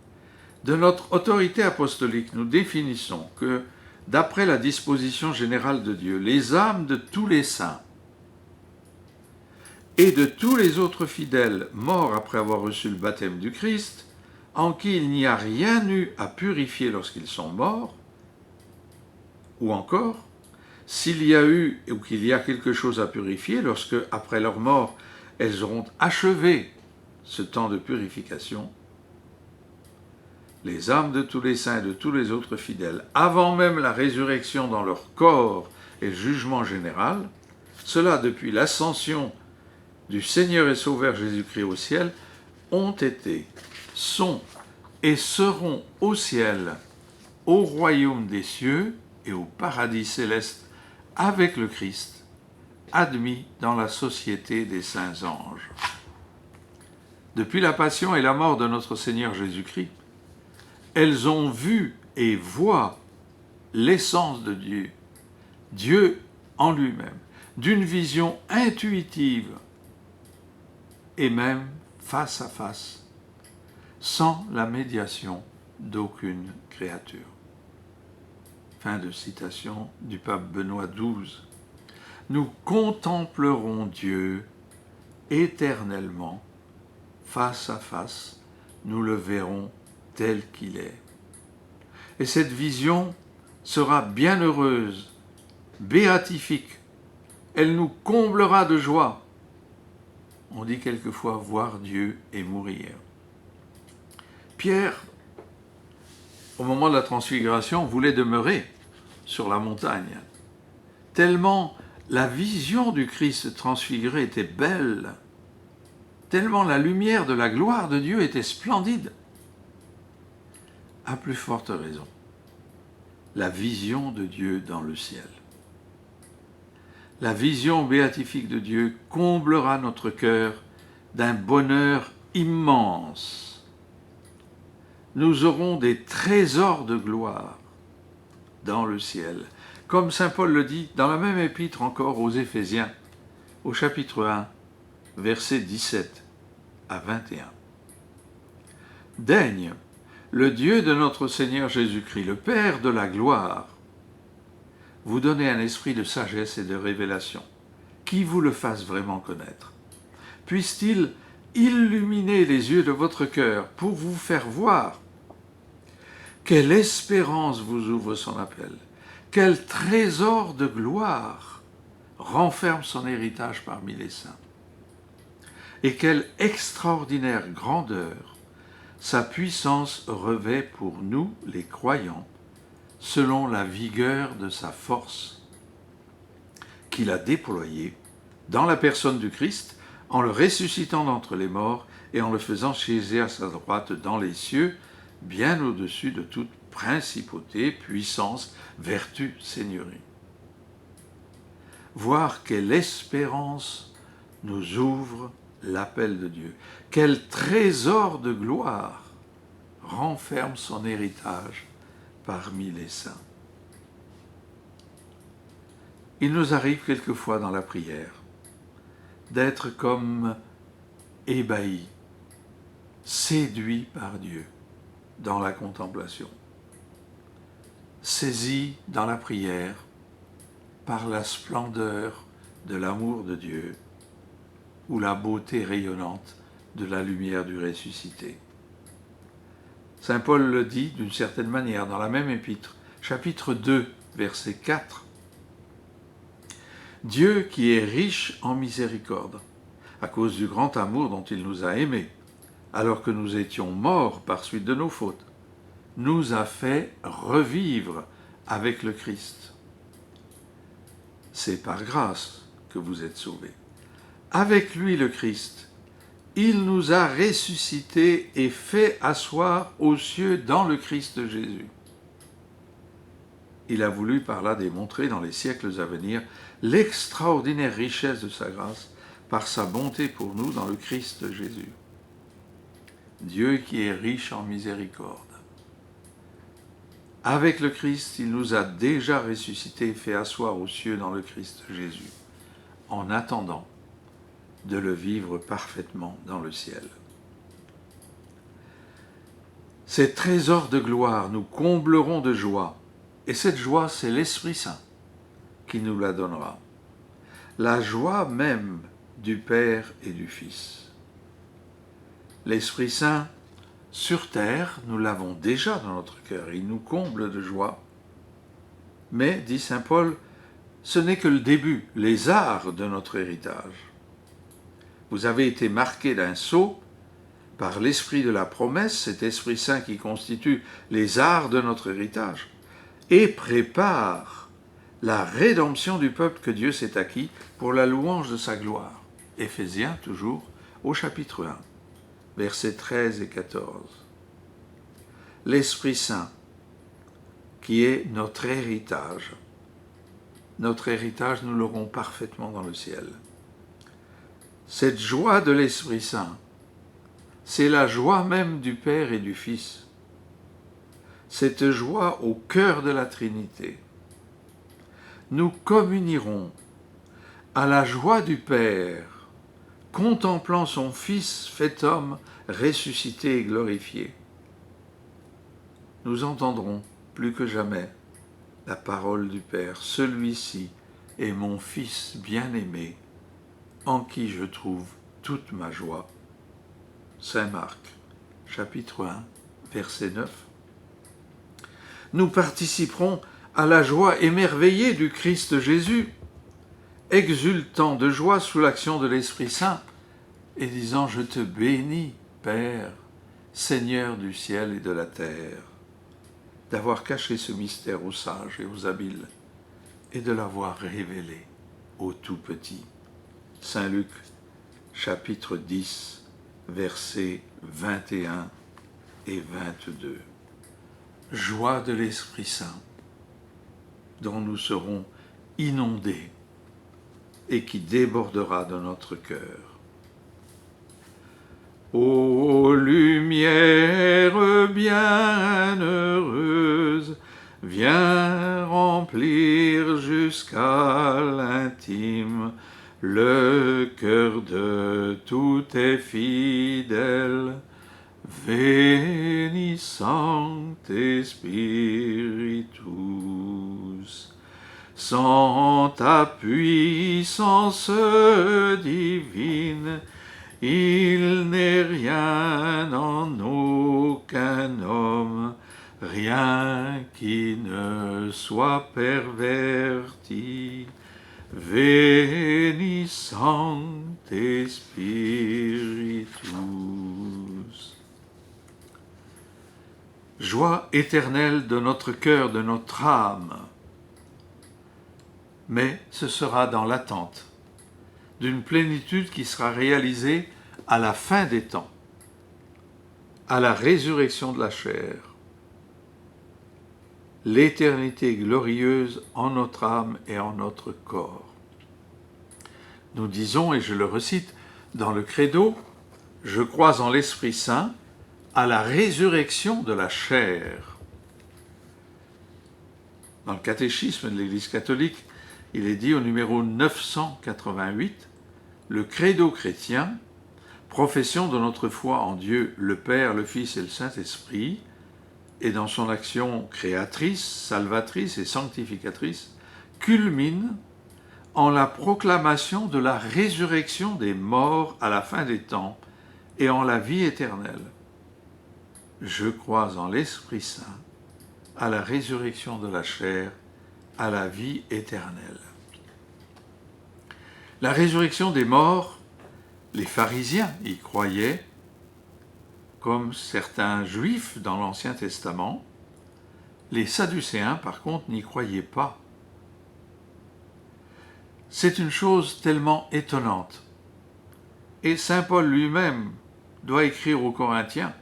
De notre autorité apostolique, nous définissons que, d'après la disposition générale de Dieu, les âmes de tous les saints et de tous les autres fidèles morts après avoir reçu le baptême du Christ, en qui il n'y a rien eu à purifier lorsqu'ils sont morts, ou encore, s'il y a eu ou qu'il y a quelque chose à purifier lorsque, après leur mort, elles auront achevé ce temps de purification, les âmes de tous les saints et de tous les autres fidèles, avant même la résurrection dans leur corps et le jugement général, cela depuis l'ascension du Seigneur et Sauveur Jésus-Christ au ciel, ont été, sont et seront au ciel, au royaume des cieux et au paradis céleste avec le Christ, admis dans la société des saints anges. Depuis la passion et la mort de notre Seigneur Jésus-Christ, elles ont vu et voient l'essence de Dieu, Dieu en lui-même, d'une vision intuitive et même face à face, sans la médiation d'aucune créature. Fin de citation du pape Benoît XII. Nous contemplerons Dieu éternellement, face à face, nous le verrons tel qu'il est. Et cette vision sera bienheureuse, béatifique, elle nous comblera de joie. On dit quelquefois voir Dieu et mourir. Pierre, au moment de la transfiguration, voulait demeurer sur la montagne, tellement la vision du Christ transfiguré était belle, tellement la lumière de la gloire de Dieu était splendide. À plus forte raison, la vision de Dieu dans le ciel. La vision béatifique de Dieu comblera notre cœur d'un bonheur immense. Nous aurons des trésors de gloire dans le ciel. Comme saint Paul le dit dans la même épître encore aux Éphésiens, au chapitre 1, versets 17 à 21. Daigne le Dieu de notre Seigneur Jésus-Christ, le Père de la gloire, vous donner un esprit de sagesse et de révélation, qui vous le fasse vraiment connaître. Puisse-t-il illuminer les yeux de votre cœur pour vous faire voir quelle espérance vous ouvre son appel, quel trésor de gloire renferme son héritage parmi les saints, et quelle extraordinaire grandeur sa puissance revêt pour nous, les croyants, selon la vigueur de sa force, qu'il a déployée dans la personne du Christ, en le ressuscitant d'entre les morts et en le faisant siéger à sa droite dans les cieux, bien au-dessus de toute principauté, puissance, vertu, seigneurie. Voir quelle espérance nous ouvre l'appel de Dieu, quel trésor de gloire renferme son héritage parmi les saints. Il nous arrive quelquefois dans la prière d'être comme ébahis, séduits par Dieu dans la contemplation, saisis dans la prière par la splendeur de l'amour de Dieu ou la beauté rayonnante de la lumière du ressuscité. Saint Paul le dit d'une certaine manière dans la même épître, chapitre 2, verset 4. Dieu qui est riche en miséricorde, à cause du grand amour dont il nous a aimés, alors que nous étions morts par suite de nos fautes, nous a fait revivre avec le Christ. C'est par grâce que vous êtes sauvés. Avec lui, le Christ, il nous a ressuscités et fait asseoir aux cieux dans le Christ Jésus. Il a voulu par là démontrer dans les siècles à venir l'extraordinaire richesse de sa grâce par sa bonté pour nous dans le Christ Jésus. Dieu qui est riche en miséricorde. Avec le Christ, il nous a déjà ressuscités et fait asseoir aux cieux dans le Christ Jésus, en attendant de le vivre parfaitement dans le ciel. Ces trésors de gloire nous combleront de joie, et cette joie, c'est l'Esprit Saint qui nous la donnera. La joie même du Père et du Fils. L'Esprit Saint, sur terre, nous l'avons déjà dans notre cœur, il nous comble de joie. Mais, dit saint Paul, ce n'est que le début, les arts de notre héritage. Vous avez été marqués d'un sceau par l'esprit de la promesse, cet Esprit Saint qui constitue les arts de notre héritage, et prépare la rédemption du peuple que Dieu s'est acquis pour la louange de sa gloire. Éphésiens, toujours, au chapitre 1, versets 13 et 14. L'Esprit Saint, qui est notre héritage. Notre héritage, nous l'aurons parfaitement dans le ciel. Cette joie de l'Esprit Saint, c'est la joie même du Père et du Fils. Cette joie au cœur de la Trinité. Nous communierons à la joie du Père, contemplant son Fils fait homme, ressuscité et glorifié. Nous entendrons plus que jamais la parole du Père. Celui-ci est mon Fils bien-aimé, en qui je trouve toute ma joie. Saint Marc, chapitre 1, verset 9. Nous participerons à la joie émerveillée du Christ Jésus, exultant de joie sous l'action de l'Esprit Saint et disant « Je te bénis, Père, Seigneur du ciel et de la terre, d'avoir caché ce mystère aux sages et aux habiles et de l'avoir révélé aux tout-petits. » Saint Luc, chapitre 10, versets 21 et 22. Joie de l'Esprit Saint, dont nous serons inondés et qui débordera de notre cœur. Ô lumière bienheureuse, viens remplir jusqu'à l'intime le cœur de tous tes fidèles. Veni Sancte Spiritus. Sans ta puissance divine, il n'est rien en aucun homme, rien qui ne soit perverti. Veni Sancte Spiritus. Joie éternelle de notre cœur, de notre âme. Mais ce sera dans l'attente d'une plénitude qui sera réalisée à la fin des temps, à la résurrection de la chair. L'éternité glorieuse en notre âme et en notre corps. Nous disons, et je le recite dans le Credo, « Je crois en l'Esprit Saint, à la résurrection de la chair. » Dans le catéchisme de l'Église catholique, il est dit au numéro 988, le Credo chrétien, profession de notre foi en Dieu, le Père, le Fils et le Saint-Esprit, et dans son action créatrice, salvatrice et sanctificatrice, culmine en la proclamation de la résurrection des morts à la fin des temps et en la vie éternelle. Je crois en l'Esprit Saint, à la résurrection de la chair, à la vie éternelle. La résurrection des morts, les pharisiens y croyaient, comme certains juifs dans l'Ancien Testament. Les sadducéens, par contre, n'y croyaient pas. C'est une chose tellement étonnante. Et saint Paul lui-même doit écrire aux Corinthiens,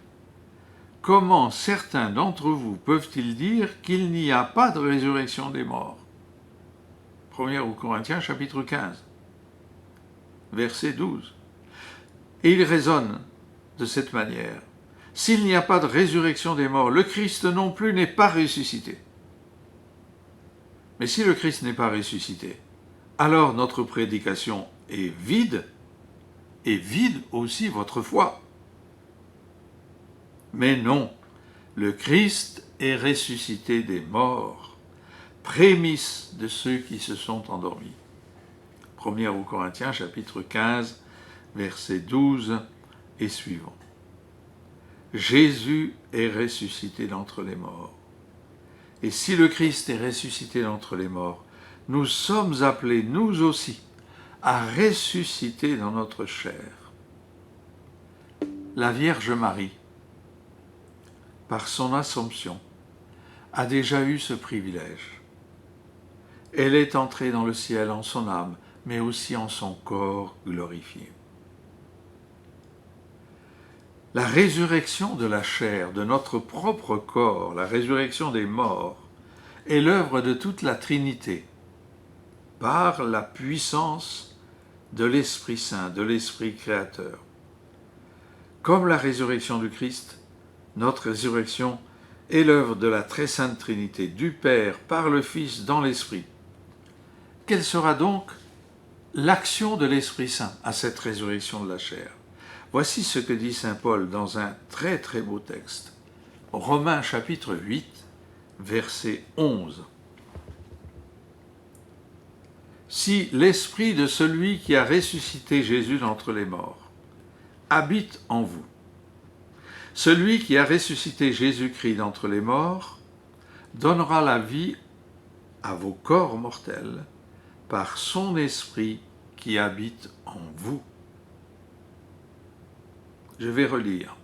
« Comment certains d'entre vous peuvent-ils dire qu'il n'y a pas de résurrection des morts ?» 1 aux Corinthiens, chapitre 15, verset 12. Et il raisonne de cette manière. S'il n'y a pas de résurrection des morts, le Christ non plus n'est pas ressuscité. Mais si le Christ n'est pas ressuscité, alors notre prédication est vide, et vide aussi votre foi. Mais non, le Christ est ressuscité des morts, prémisse de ceux qui se sont endormis. 1 aux Corinthiens, chapitre 15, verset 12 et suivant. Jésus est ressuscité d'entre les morts. Et si le Christ est ressuscité d'entre les morts, nous sommes appelés, nous aussi, à ressusciter dans notre chair. La Vierge Marie, par son Assomption, a déjà eu ce privilège. Elle est entrée dans le ciel en son âme, mais aussi en son corps glorifié. La résurrection de la chair, de notre propre corps, la résurrection des morts, est l'œuvre de toute la Trinité, par la puissance de l'Esprit Saint, de l'Esprit créateur. Comme la résurrection du Christ, notre résurrection est l'œuvre de la très sainte Trinité, du Père, par le Fils, dans l'Esprit. Quelle sera donc l'action de l'Esprit Saint à cette résurrection de la chair? Voici ce que dit saint Paul dans un très très beau texte. Romains chapitre 8, verset 11. Si l'esprit de celui qui a ressuscité Jésus d'entre les morts habite en vous, celui qui a ressuscité Jésus-Christ d'entre les morts donnera la vie à vos corps mortels par son esprit qui habite en vous. Je vais relire.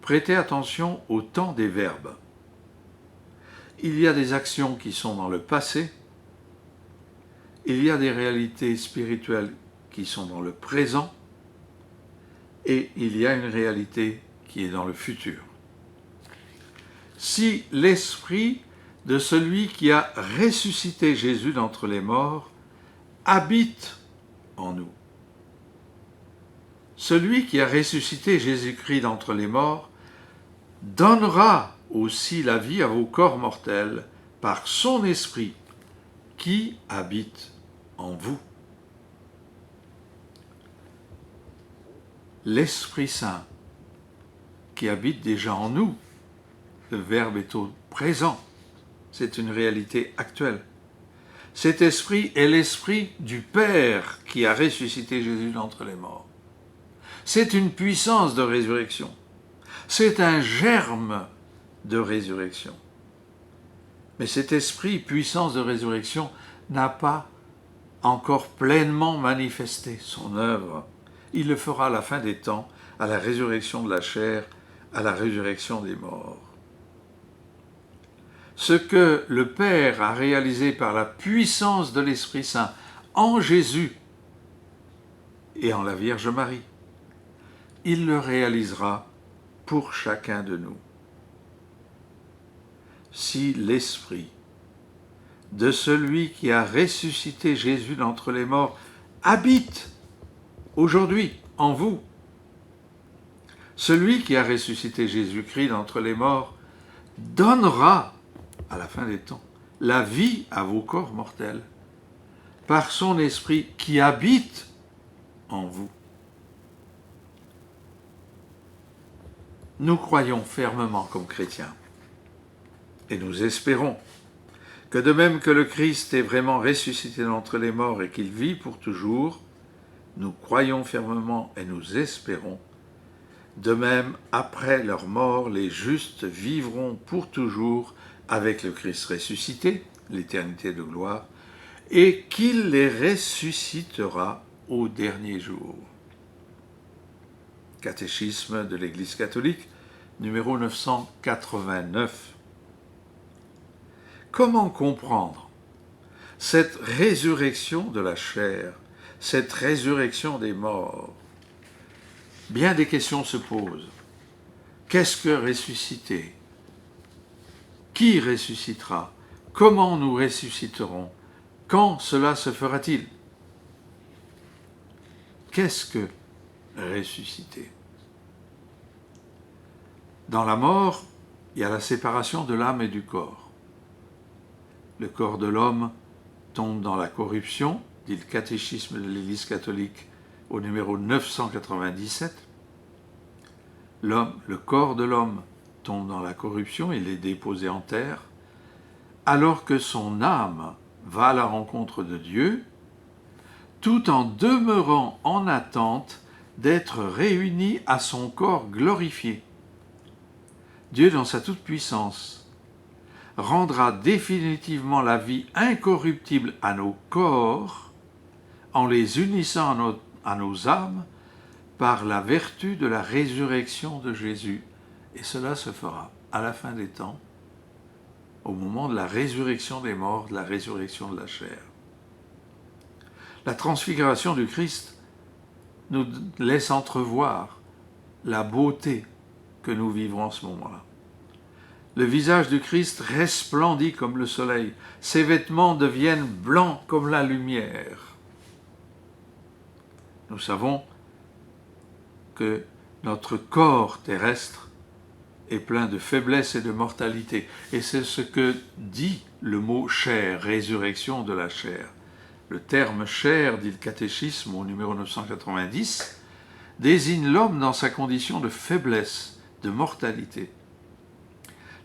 Prêtez attention au temps des verbes. Il y a des actions qui sont dans le passé, il y a des réalités spirituelles qui sont dans le présent, et il y a une réalité qui est dans le futur. Si l'Esprit de celui qui a ressuscité Jésus d'entre les morts habite en nous. Celui qui a ressuscité Jésus-Christ d'entre les morts donnera aussi la vie à vos corps mortels par son esprit qui habite en vous. L'Esprit Saint qui habite déjà en nous, le Verbe est au présent, c'est une réalité actuelle. Cet esprit est l'esprit du Père qui a ressuscité Jésus d'entre les morts. C'est une puissance de résurrection. C'est un germe de résurrection. Mais cet esprit, puissance de résurrection, n'a pas encore pleinement manifesté son œuvre. Il le fera à la fin des temps, à la résurrection de la chair, à la résurrection des morts. Ce que le Père a réalisé par la puissance de l'Esprit Saint en Jésus et en la Vierge Marie, il le réalisera pour chacun de nous. Si l'Esprit de celui qui a ressuscité Jésus d'entre les morts habite aujourd'hui en vous, celui qui a ressuscité Jésus-Christ d'entre les morts donnera, à la fin des temps, la vie à vos corps mortels, par son esprit qui habite en vous. Nous croyons fermement comme chrétiens, et nous espérons que de même que le Christ est vraiment ressuscité d'entre les morts et qu'il vit pour toujours, nous croyons fermement et nous espérons. De même, après leur mort, les justes vivront pour toujours avec le Christ ressuscité, l'éternité de gloire, et qu'il les ressuscitera au dernier jour. Catéchisme de l'Église catholique, numéro 989. Comment comprendre cette résurrection de la chair, cette résurrection des morts? Bien des questions se posent. Qu'est-ce que ressusciter? Qui ressuscitera? Comment nous ressusciterons? Quand cela se fera-t-il? Qu'est-ce que ressusciter? Dans la mort, il y a la séparation de l'âme et du corps. Le corps de l'homme tombe dans la corruption, dit le catéchisme de l'Église catholique au numéro 997. Le corps de l'homme tombe dans la corruption, il est déposé en terre, alors que son âme va à la rencontre de Dieu, tout en demeurant en attente d'être réunie à son corps glorifié. Dieu, dans sa toute-puissance, rendra définitivement la vie incorruptible à nos corps en les unissant à nos âmes par la vertu de la résurrection de Jésus. Et cela se fera à la fin des temps, au moment de la résurrection des morts, de la résurrection de la chair. La transfiguration du Christ nous laisse entrevoir la beauté que nous vivrons en ce moment-là. Le visage du Christ resplendit comme le soleil, ses vêtements deviennent blancs comme la lumière. Nous savons que notre corps terrestre est plein de faiblesse et de mortalité. Et c'est ce que dit le mot chair, résurrection de la chair. Le terme chair, dit le catéchisme au numéro 990, désigne l'homme dans sa condition de faiblesse, de mortalité.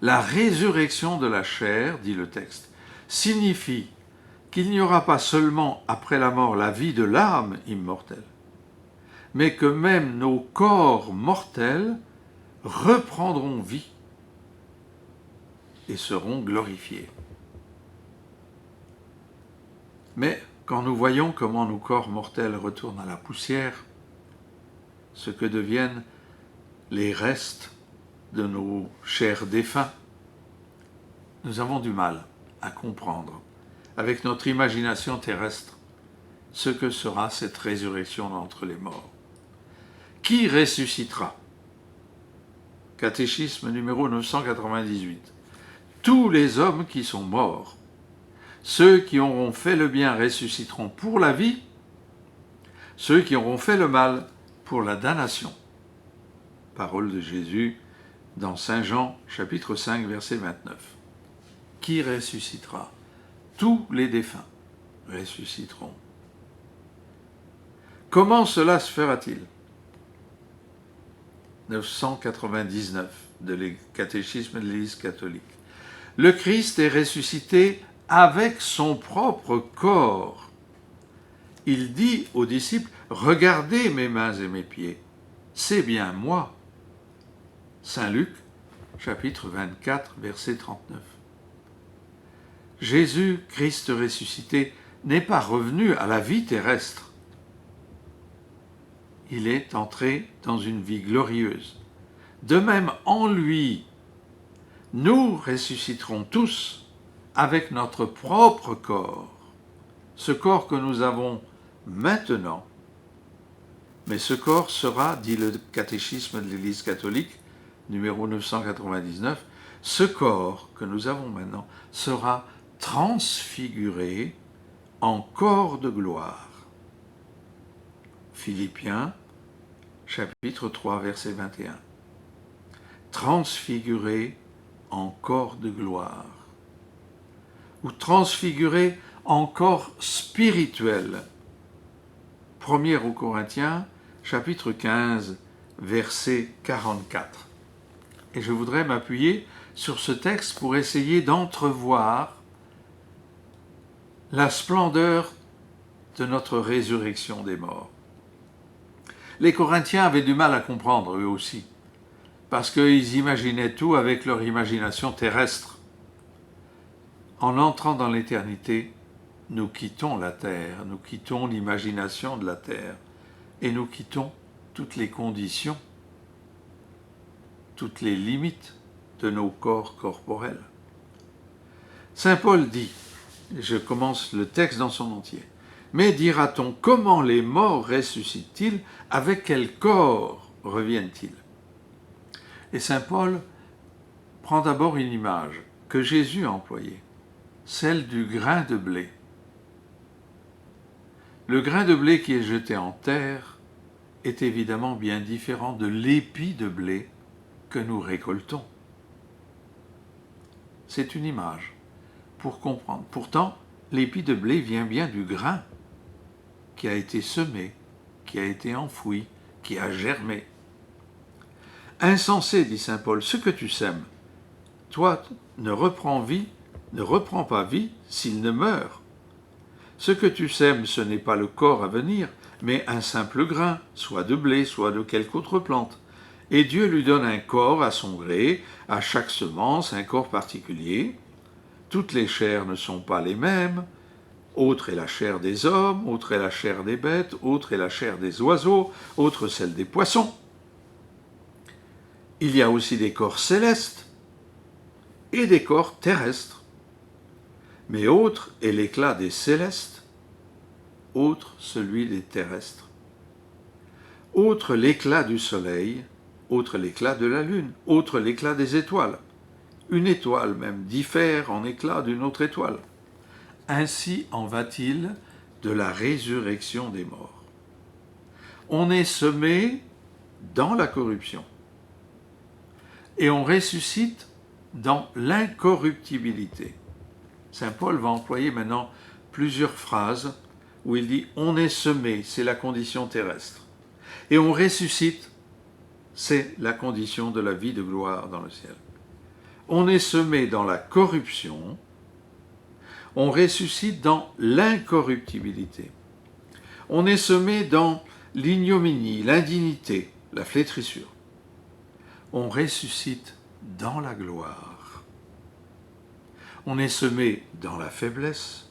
La résurrection de la chair, dit le texte, signifie qu'il n'y aura pas seulement après la mort la vie de l'âme immortelle, mais que même nos corps mortels reprendront vie et seront glorifiés. Mais quand nous voyons comment nos corps mortels retournent à la poussière, ce que deviennent les restes de nos chers défunts, nous avons du mal à comprendre, avec notre imagination terrestre, ce que sera cette résurrection d'entre les morts. Qui ressuscitera? Catéchisme numéro 998. tous les hommes qui sont morts. Ceux qui auront fait le bien ressusciteront pour la vie, ceux qui auront fait le mal pour la damnation. Parole de Jésus dans Saint Jean, chapitre 5, verset 29. Qui ressuscitera? Tous les défunts ressusciteront. Comment cela se fera-t-il? 999 de catéchisme de l'Église catholique. Le Christ est ressuscité avec son propre corps. Il dit aux disciples, « Regardez mes mains et mes pieds, c'est bien moi. » Saint Luc, chapitre 24, verset 39. Jésus, Christ ressuscité, n'est pas revenu à la vie terrestre. Il est entré dans une vie glorieuse. De même, en lui, nous ressusciterons tous avec notre propre corps, ce corps que nous avons maintenant. Mais ce corps sera, dit le catéchisme de l'Église catholique, numéro 999, ce corps que nous avons maintenant sera transfiguré en corps de gloire. Philippiens, chapitre 3, verset 21. Transfiguré en corps de gloire. Ou transfiguré en corps spirituel. 1er aux Corinthiens, chapitre 15, verset 44. Et je voudrais m'appuyer sur ce texte pour essayer d'entrevoir la splendeur de notre résurrection des morts. Les Corinthiens avaient du mal à comprendre eux aussi, parce qu'ils imaginaient tout avec leur imagination terrestre. En entrant dans l'éternité, nous quittons la terre, nous quittons l'imagination de la terre, et nous quittons toutes les conditions, toutes les limites de nos corps corporels. Saint Paul dit, je commence le texte dans son entier, « Mais dira-t-on, comment les morts ressuscitent-ils? Avec quel corps reviennent-ils » Et Saint Paul prend d'abord une image que Jésus a employée, celle du grain de blé. Le grain de blé qui est jeté en terre est évidemment bien différent de l'épi de blé que nous récoltons. C'est une image pour comprendre. Pourtant, l'épi de blé vient bien du grain qui a été semé, qui a été enfoui, qui a germé. Insensé, dit saint Paul, ce que tu sèmes, toi ne reprends pas vie s'il ne meurt. Ce que tu sèmes, ce n'est pas le corps à venir, mais un simple grain, soit de blé, soit de quelque autre plante. Et Dieu lui donne un corps à son gré, à chaque semence un corps particulier. Toutes les chairs ne sont pas les mêmes. Autre est la chair des hommes, autre est la chair des bêtes, autre est la chair des oiseaux, autre celle des poissons. Il y a aussi des corps célestes et des corps terrestres. Mais autre est l'éclat des célestes, autre celui des terrestres. Autre l'éclat du soleil, autre l'éclat de la lune, autre l'éclat des étoiles. Une étoile même diffère en éclat d'une autre étoile. Ainsi en va-t-il de la résurrection des morts. On est semé dans la corruption et on ressuscite dans l'incorruptibilité. Saint Paul va employer maintenant plusieurs phrases où il dit « on est semé », c'est la condition terrestre, et on ressuscite, c'est la condition de la vie de gloire dans le ciel. On est semé dans la corruption, on ressuscite dans l'incorruptibilité. On est semé dans l'ignominie, l'indignité, la flétrissure. On ressuscite dans la gloire. On est semé dans la faiblesse.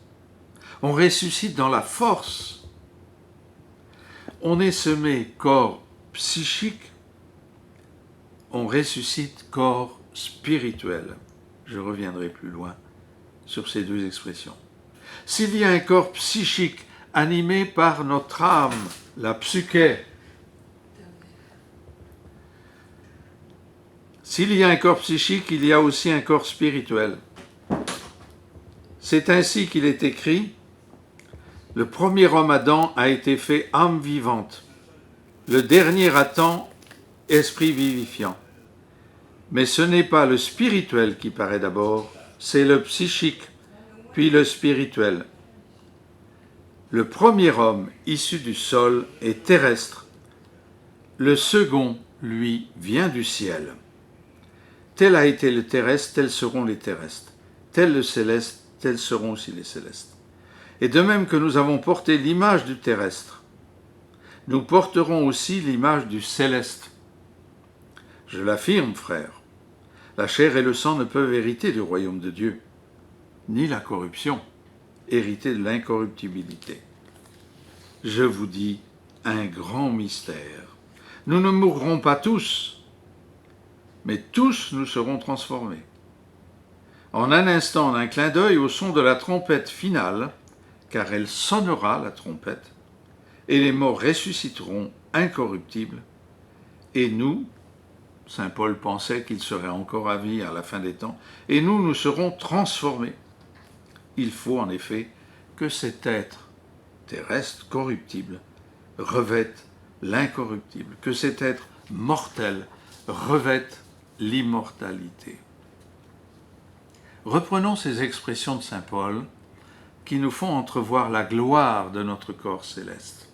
On ressuscite dans la force. On est semé corps psychique. On ressuscite corps spirituel. Je reviendrai plus loin sur ces deux expressions. S'il y a un corps psychique animé par notre âme, la psyché, S'il y a un corps psychique, il y a aussi un corps spirituel. C'est ainsi qu'il est écrit, le premier homme Adam a été fait âme vivante, le dernier Adam, esprit vivifiant. Mais ce n'est pas le spirituel qui paraît d'abord, c'est le psychique, puis le spirituel. Le premier homme, issu du sol, est terrestre. Le second, lui, vient du ciel. Tel a été le terrestre, tels seront les terrestres. Tel le céleste, tels seront aussi les célestes. Et de même que nous avons porté l'image du terrestre, nous porterons aussi l'image du céleste. Je l'affirme, frères, la chair et le sang ne peuvent hériter du royaume de Dieu, ni la corruption, hériter de l'incorruptibilité. Je vous dis un grand mystère. Nous ne mourrons pas tous, mais tous nous serons transformés. En un instant, en un clin d'œil, au son de la trompette finale, car elle sonnera, la trompette, et les morts ressusciteront incorruptibles, et nous, saint Paul pensait qu'il serait encore à vie à la fin des temps, et nous serons transformés. Il faut en effet que cet être terrestre corruptible revête l'incorruptible, que cet être mortel revête l'immortalité. Reprenons ces expressions de saint Paul qui nous font entrevoir la gloire de notre corps céleste.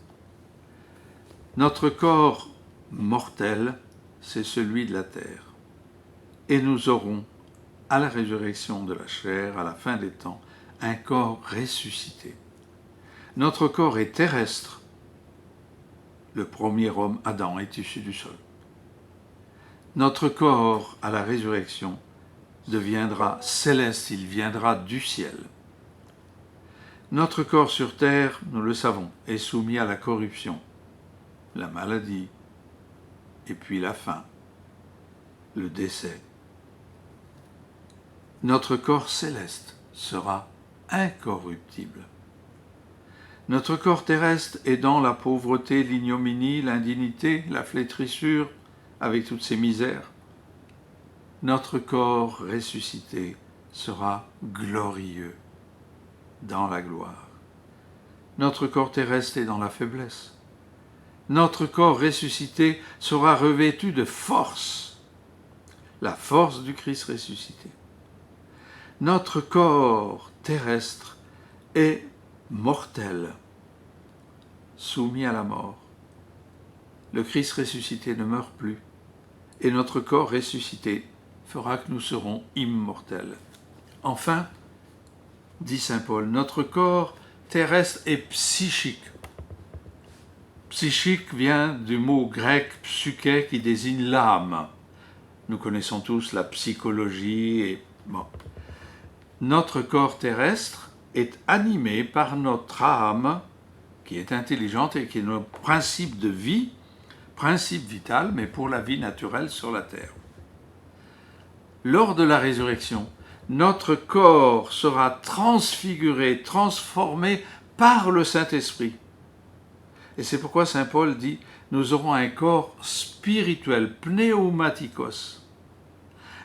Notre corps mortel, c'est celui de la terre. Et nous aurons, à la résurrection de la chair, à la fin des temps, un corps ressuscité. Notre corps est terrestre. Le premier homme, Adam, est issu du sol. Notre corps, à la résurrection, deviendra céleste, il viendra du ciel. Notre corps sur terre, nous le savons, est soumis à la corruption, la maladie, et puis la faim, le décès. Notre corps céleste sera incorruptible. Notre corps terrestre est dans la pauvreté, l'ignominie, l'indignité, la flétrissure, avec toutes ces misères. Notre corps ressuscité sera glorieux dans la gloire. Notre corps terrestre est dans la faiblesse. Notre corps ressuscité sera revêtu de force, la force du Christ ressuscité. Notre corps terrestre est mortel, soumis à la mort. Le Christ ressuscité ne meurt plus, et notre corps ressuscité fera que nous serons immortels. Enfin, dit saint Paul, notre corps terrestre est psychique. Psychique vient du mot grec psyché qui désigne l'âme. Nous connaissons tous la psychologie et bon. Notre corps terrestre est animé par notre âme qui est intelligente et qui est notre principe de vie, principe vital, mais pour la vie naturelle sur la terre. Lors de la résurrection, notre corps sera transfiguré, transformé par le Saint-Esprit. Et c'est pourquoi saint Paul dit, nous aurons un corps spirituel, pneumatikos,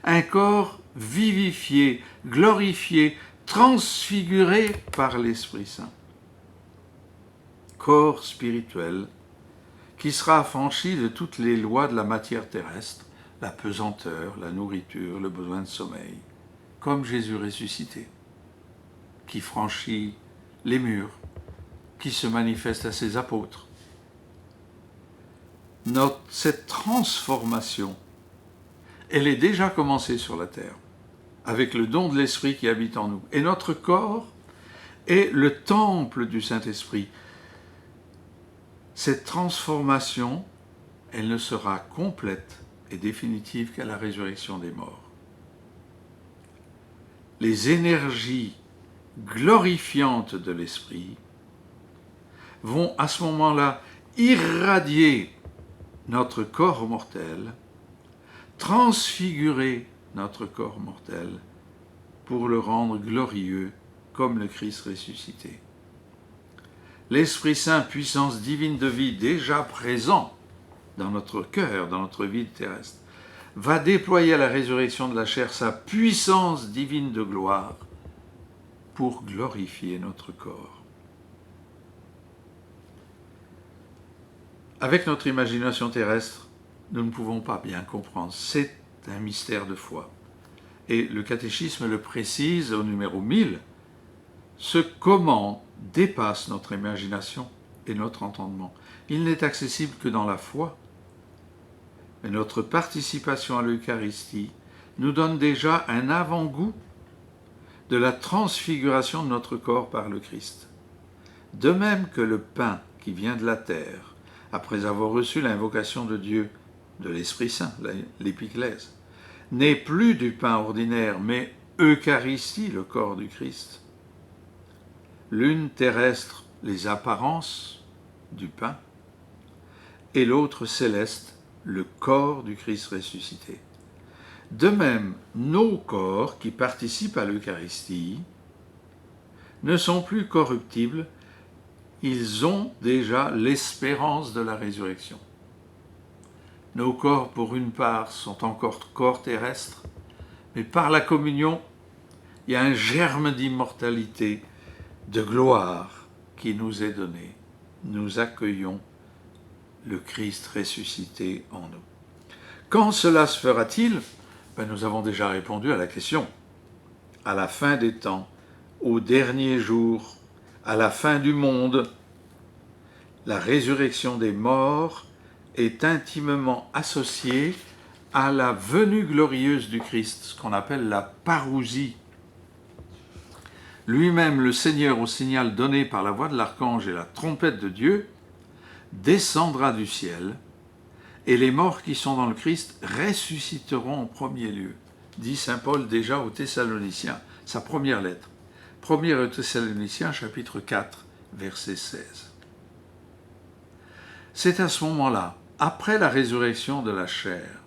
un corps vivifié, glorifié, transfiguré par l'Esprit Saint. Corps spirituel qui sera affranchi de toutes les lois de la matière terrestre, la pesanteur, la nourriture, le besoin de sommeil, comme Jésus ressuscité, qui franchit les murs, qui se manifeste à ses apôtres. Cette transformation, elle est déjà commencée sur la terre, avec le don de l'Esprit qui habite en nous. Et notre corps est le temple du Saint-Esprit. Cette transformation, elle ne sera complète et définitive qu'à la résurrection des morts. Les énergies glorifiantes de l'Esprit vont à ce moment-là irradier notre corps mortel, transfigurer notre corps mortel pour le rendre glorieux comme le Christ ressuscité. L'Esprit Saint, puissance divine de vie déjà présent dans notre cœur, dans notre vie terrestre, va déployer à la résurrection de la chair sa puissance divine de gloire pour glorifier notre corps. Avec notre imagination terrestre, nous ne pouvons pas bien comprendre. C'est un mystère de foi. Et le catéchisme le précise au numéro 1000, ce comment dépasse notre imagination et notre entendement. Il n'est accessible que dans la foi. Mais notre participation à l'Eucharistie nous donne déjà un avant-goût de la transfiguration de notre corps par le Christ. De même que le pain qui vient de la terre, après avoir reçu l'invocation de Dieu, de l'Esprit Saint, l'épiclèse, n'est plus du pain ordinaire, mais Eucharistie, le corps du Christ. L'une terrestre, les apparences du pain, et l'autre céleste, le corps du Christ ressuscité. De même, nos corps qui participent à l'Eucharistie ne sont plus corruptibles, ils ont déjà l'espérance de la résurrection. Nos corps, pour une part, sont encore corps terrestres, mais par la communion, il y a un germe d'immortalité, de gloire qui nous est donné. Nous accueillons le Christ ressuscité en nous. Quand cela se fera-t-il ? Nous avons déjà répondu à la question. À la fin des temps, au dernier jour, à la fin du monde, la résurrection des morts est intimement associée à la venue glorieuse du Christ, ce qu'on appelle la parousie. Lui-même, le Seigneur, au signal donné par la voix de l'archange et la trompette de Dieu, descendra du ciel, et les morts qui sont dans le Christ ressusciteront en premier lieu, dit saint Paul déjà aux Thessaloniciens, sa première lettre. 1 Thessaloniciens, chapitre 4, verset 16. C'est à ce moment-là, après la résurrection de la chair,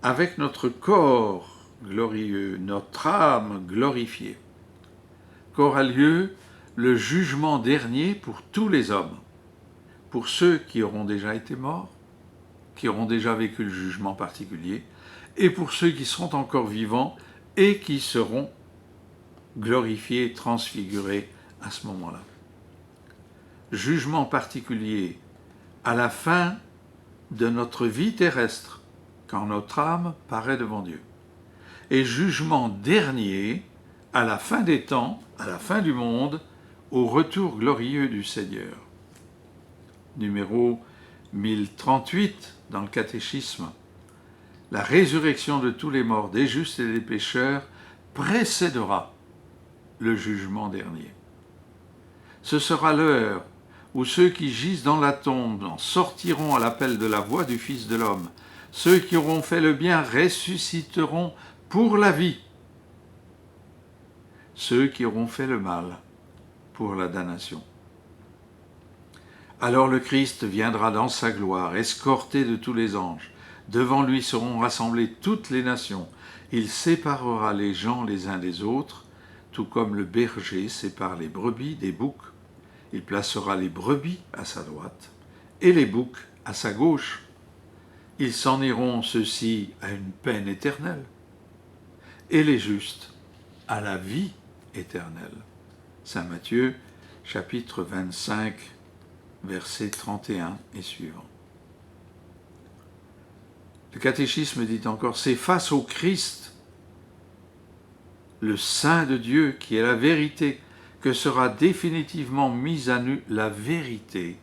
avec notre corps glorieux, notre âme glorifiée, qu'aura lieu le jugement dernier pour tous les hommes, pour ceux qui auront déjà été morts, qui auront déjà vécu le jugement particulier, et pour ceux qui seront encore vivants et qui seront glorifiés, transfigurés à ce moment-là. Jugement particulier à la fin de notre vie terrestre, quand notre âme paraît devant Dieu. Et jugement dernier à la fin des temps, à la fin du monde, au retour glorieux du Seigneur. Numéro 1038 dans le catéchisme. La résurrection de tous les morts, des justes et des pécheurs, précédera le jugement dernier. Ce sera l'heure où ceux qui gisent dans la tombe en sortiront à l'appel de la voix du Fils de l'homme. Ceux qui auront fait le bien ressusciteront pour la vie. Ceux qui auront fait le mal pour la damnation. Alors le Christ viendra dans sa gloire, escorté de tous les anges. Devant lui seront rassemblées toutes les nations. Il séparera les gens les uns des autres, tout comme le berger sépare les brebis des boucs. Il placera les brebis à sa droite et les boucs à sa gauche. Ils s'en iront, ceux-ci, à une peine éternelle, et les justes à la vie éternelle. Saint Matthieu, chapitre 25, versets 31 et suivants. Le catéchisme dit encore, c'est face au Christ, le Saint de Dieu, qui est la vérité, que sera définitivement mise à nu la vérité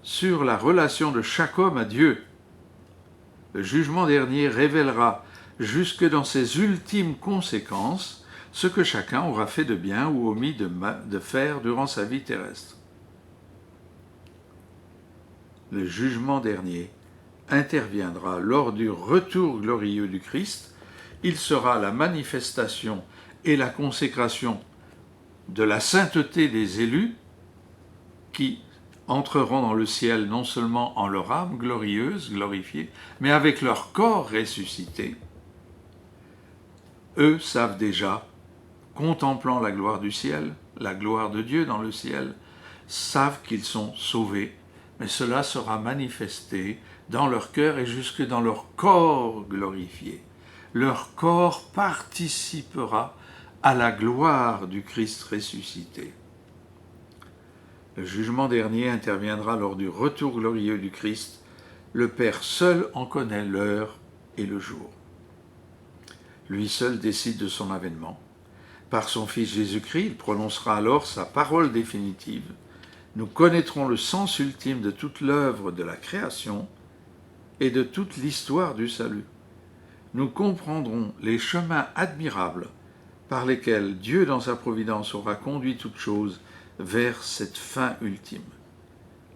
sur la relation de chaque homme à Dieu. Le jugement dernier révélera, jusque dans ses ultimes conséquences, ce que chacun aura fait de bien ou omis de faire durant sa vie terrestre. Le jugement dernier interviendra lors du retour glorieux du Christ. Il sera la manifestation et la consécration de la sainteté des élus qui entreront dans le ciel non seulement en leur âme glorieuse, glorifiée, mais avec leur corps ressuscité. Eux savent déjà, contemplant la gloire du ciel, la gloire de Dieu dans le ciel, savent qu'ils sont sauvés, mais cela sera manifesté dans leur cœur et jusque dans leur corps glorifié. Leur corps participera à la gloire du Christ ressuscité. Le jugement dernier interviendra lors du retour glorieux du Christ. Le Père seul en connaît l'heure et le jour. Lui seul décide de son avènement. Par son Fils Jésus-Christ, il prononcera alors sa parole définitive. Nous connaîtrons le sens ultime de toute l'œuvre de la création et de toute l'histoire du salut. Nous comprendrons les chemins admirables par lesquels Dieu dans sa providence aura conduit toutes choses vers cette fin ultime.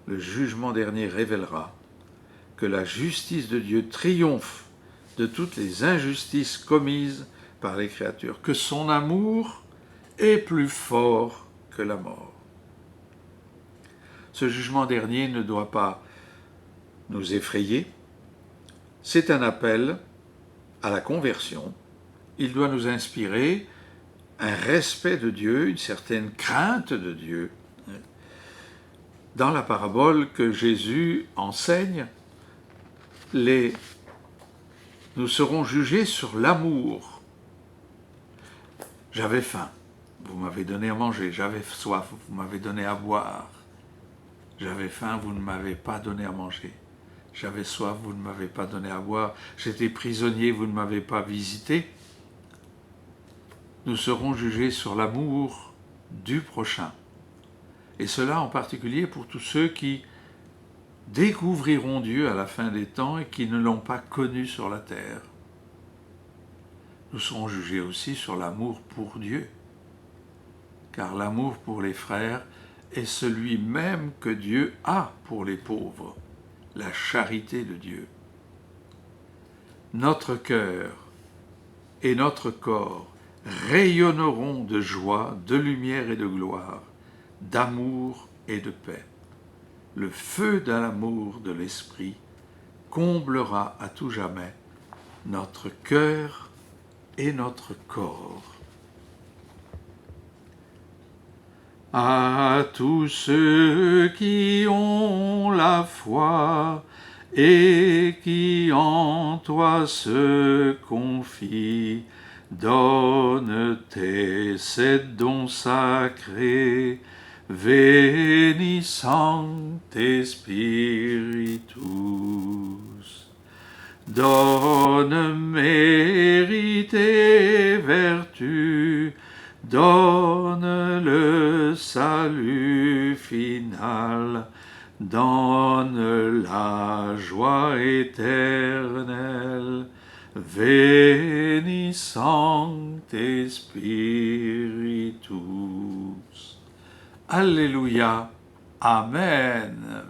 Le jugement dernier révélera que la justice de Dieu triomphe de toutes les injustices commises par les créatures, que son amour est plus fort que la mort. Ce jugement dernier ne doit pas nous effrayer, c'est un appel à la conversion. Il doit nous inspirer un respect de Dieu, une certaine crainte de Dieu. Dans la parabole que Jésus enseigne, nous serons jugés sur l'amour. J'avais faim, vous m'avez donné à manger. J'avais soif, vous m'avez donné à boire. J'avais faim, vous ne m'avez pas donné à manger. J'avais soif, vous ne m'avez pas donné à boire. J'étais prisonnier, vous ne m'avez pas visité. Nous serons jugés sur l'amour du prochain. Et cela en particulier pour tous ceux qui découvriront Dieu à la fin des temps et qui ne l'ont pas connu sur la terre. Nous serons jugés aussi sur l'amour pour Dieu, car l'amour pour les frères est celui même que Dieu a pour les pauvres, la charité de Dieu. Notre cœur et notre corps rayonneront de joie, de lumière et de gloire, d'amour et de paix. Le feu de l'amour de l'Esprit comblera à tout jamais notre cœur et notre corps. À tous ceux qui ont la foi et qui en toi se confient, donne tes sept dons sacrés, Veni Sancte Spiritus. Donne mérite et vertu, donne le salut final, donne la joie éternelle, Veni Sancte Spiritus. Alléluia. Amen.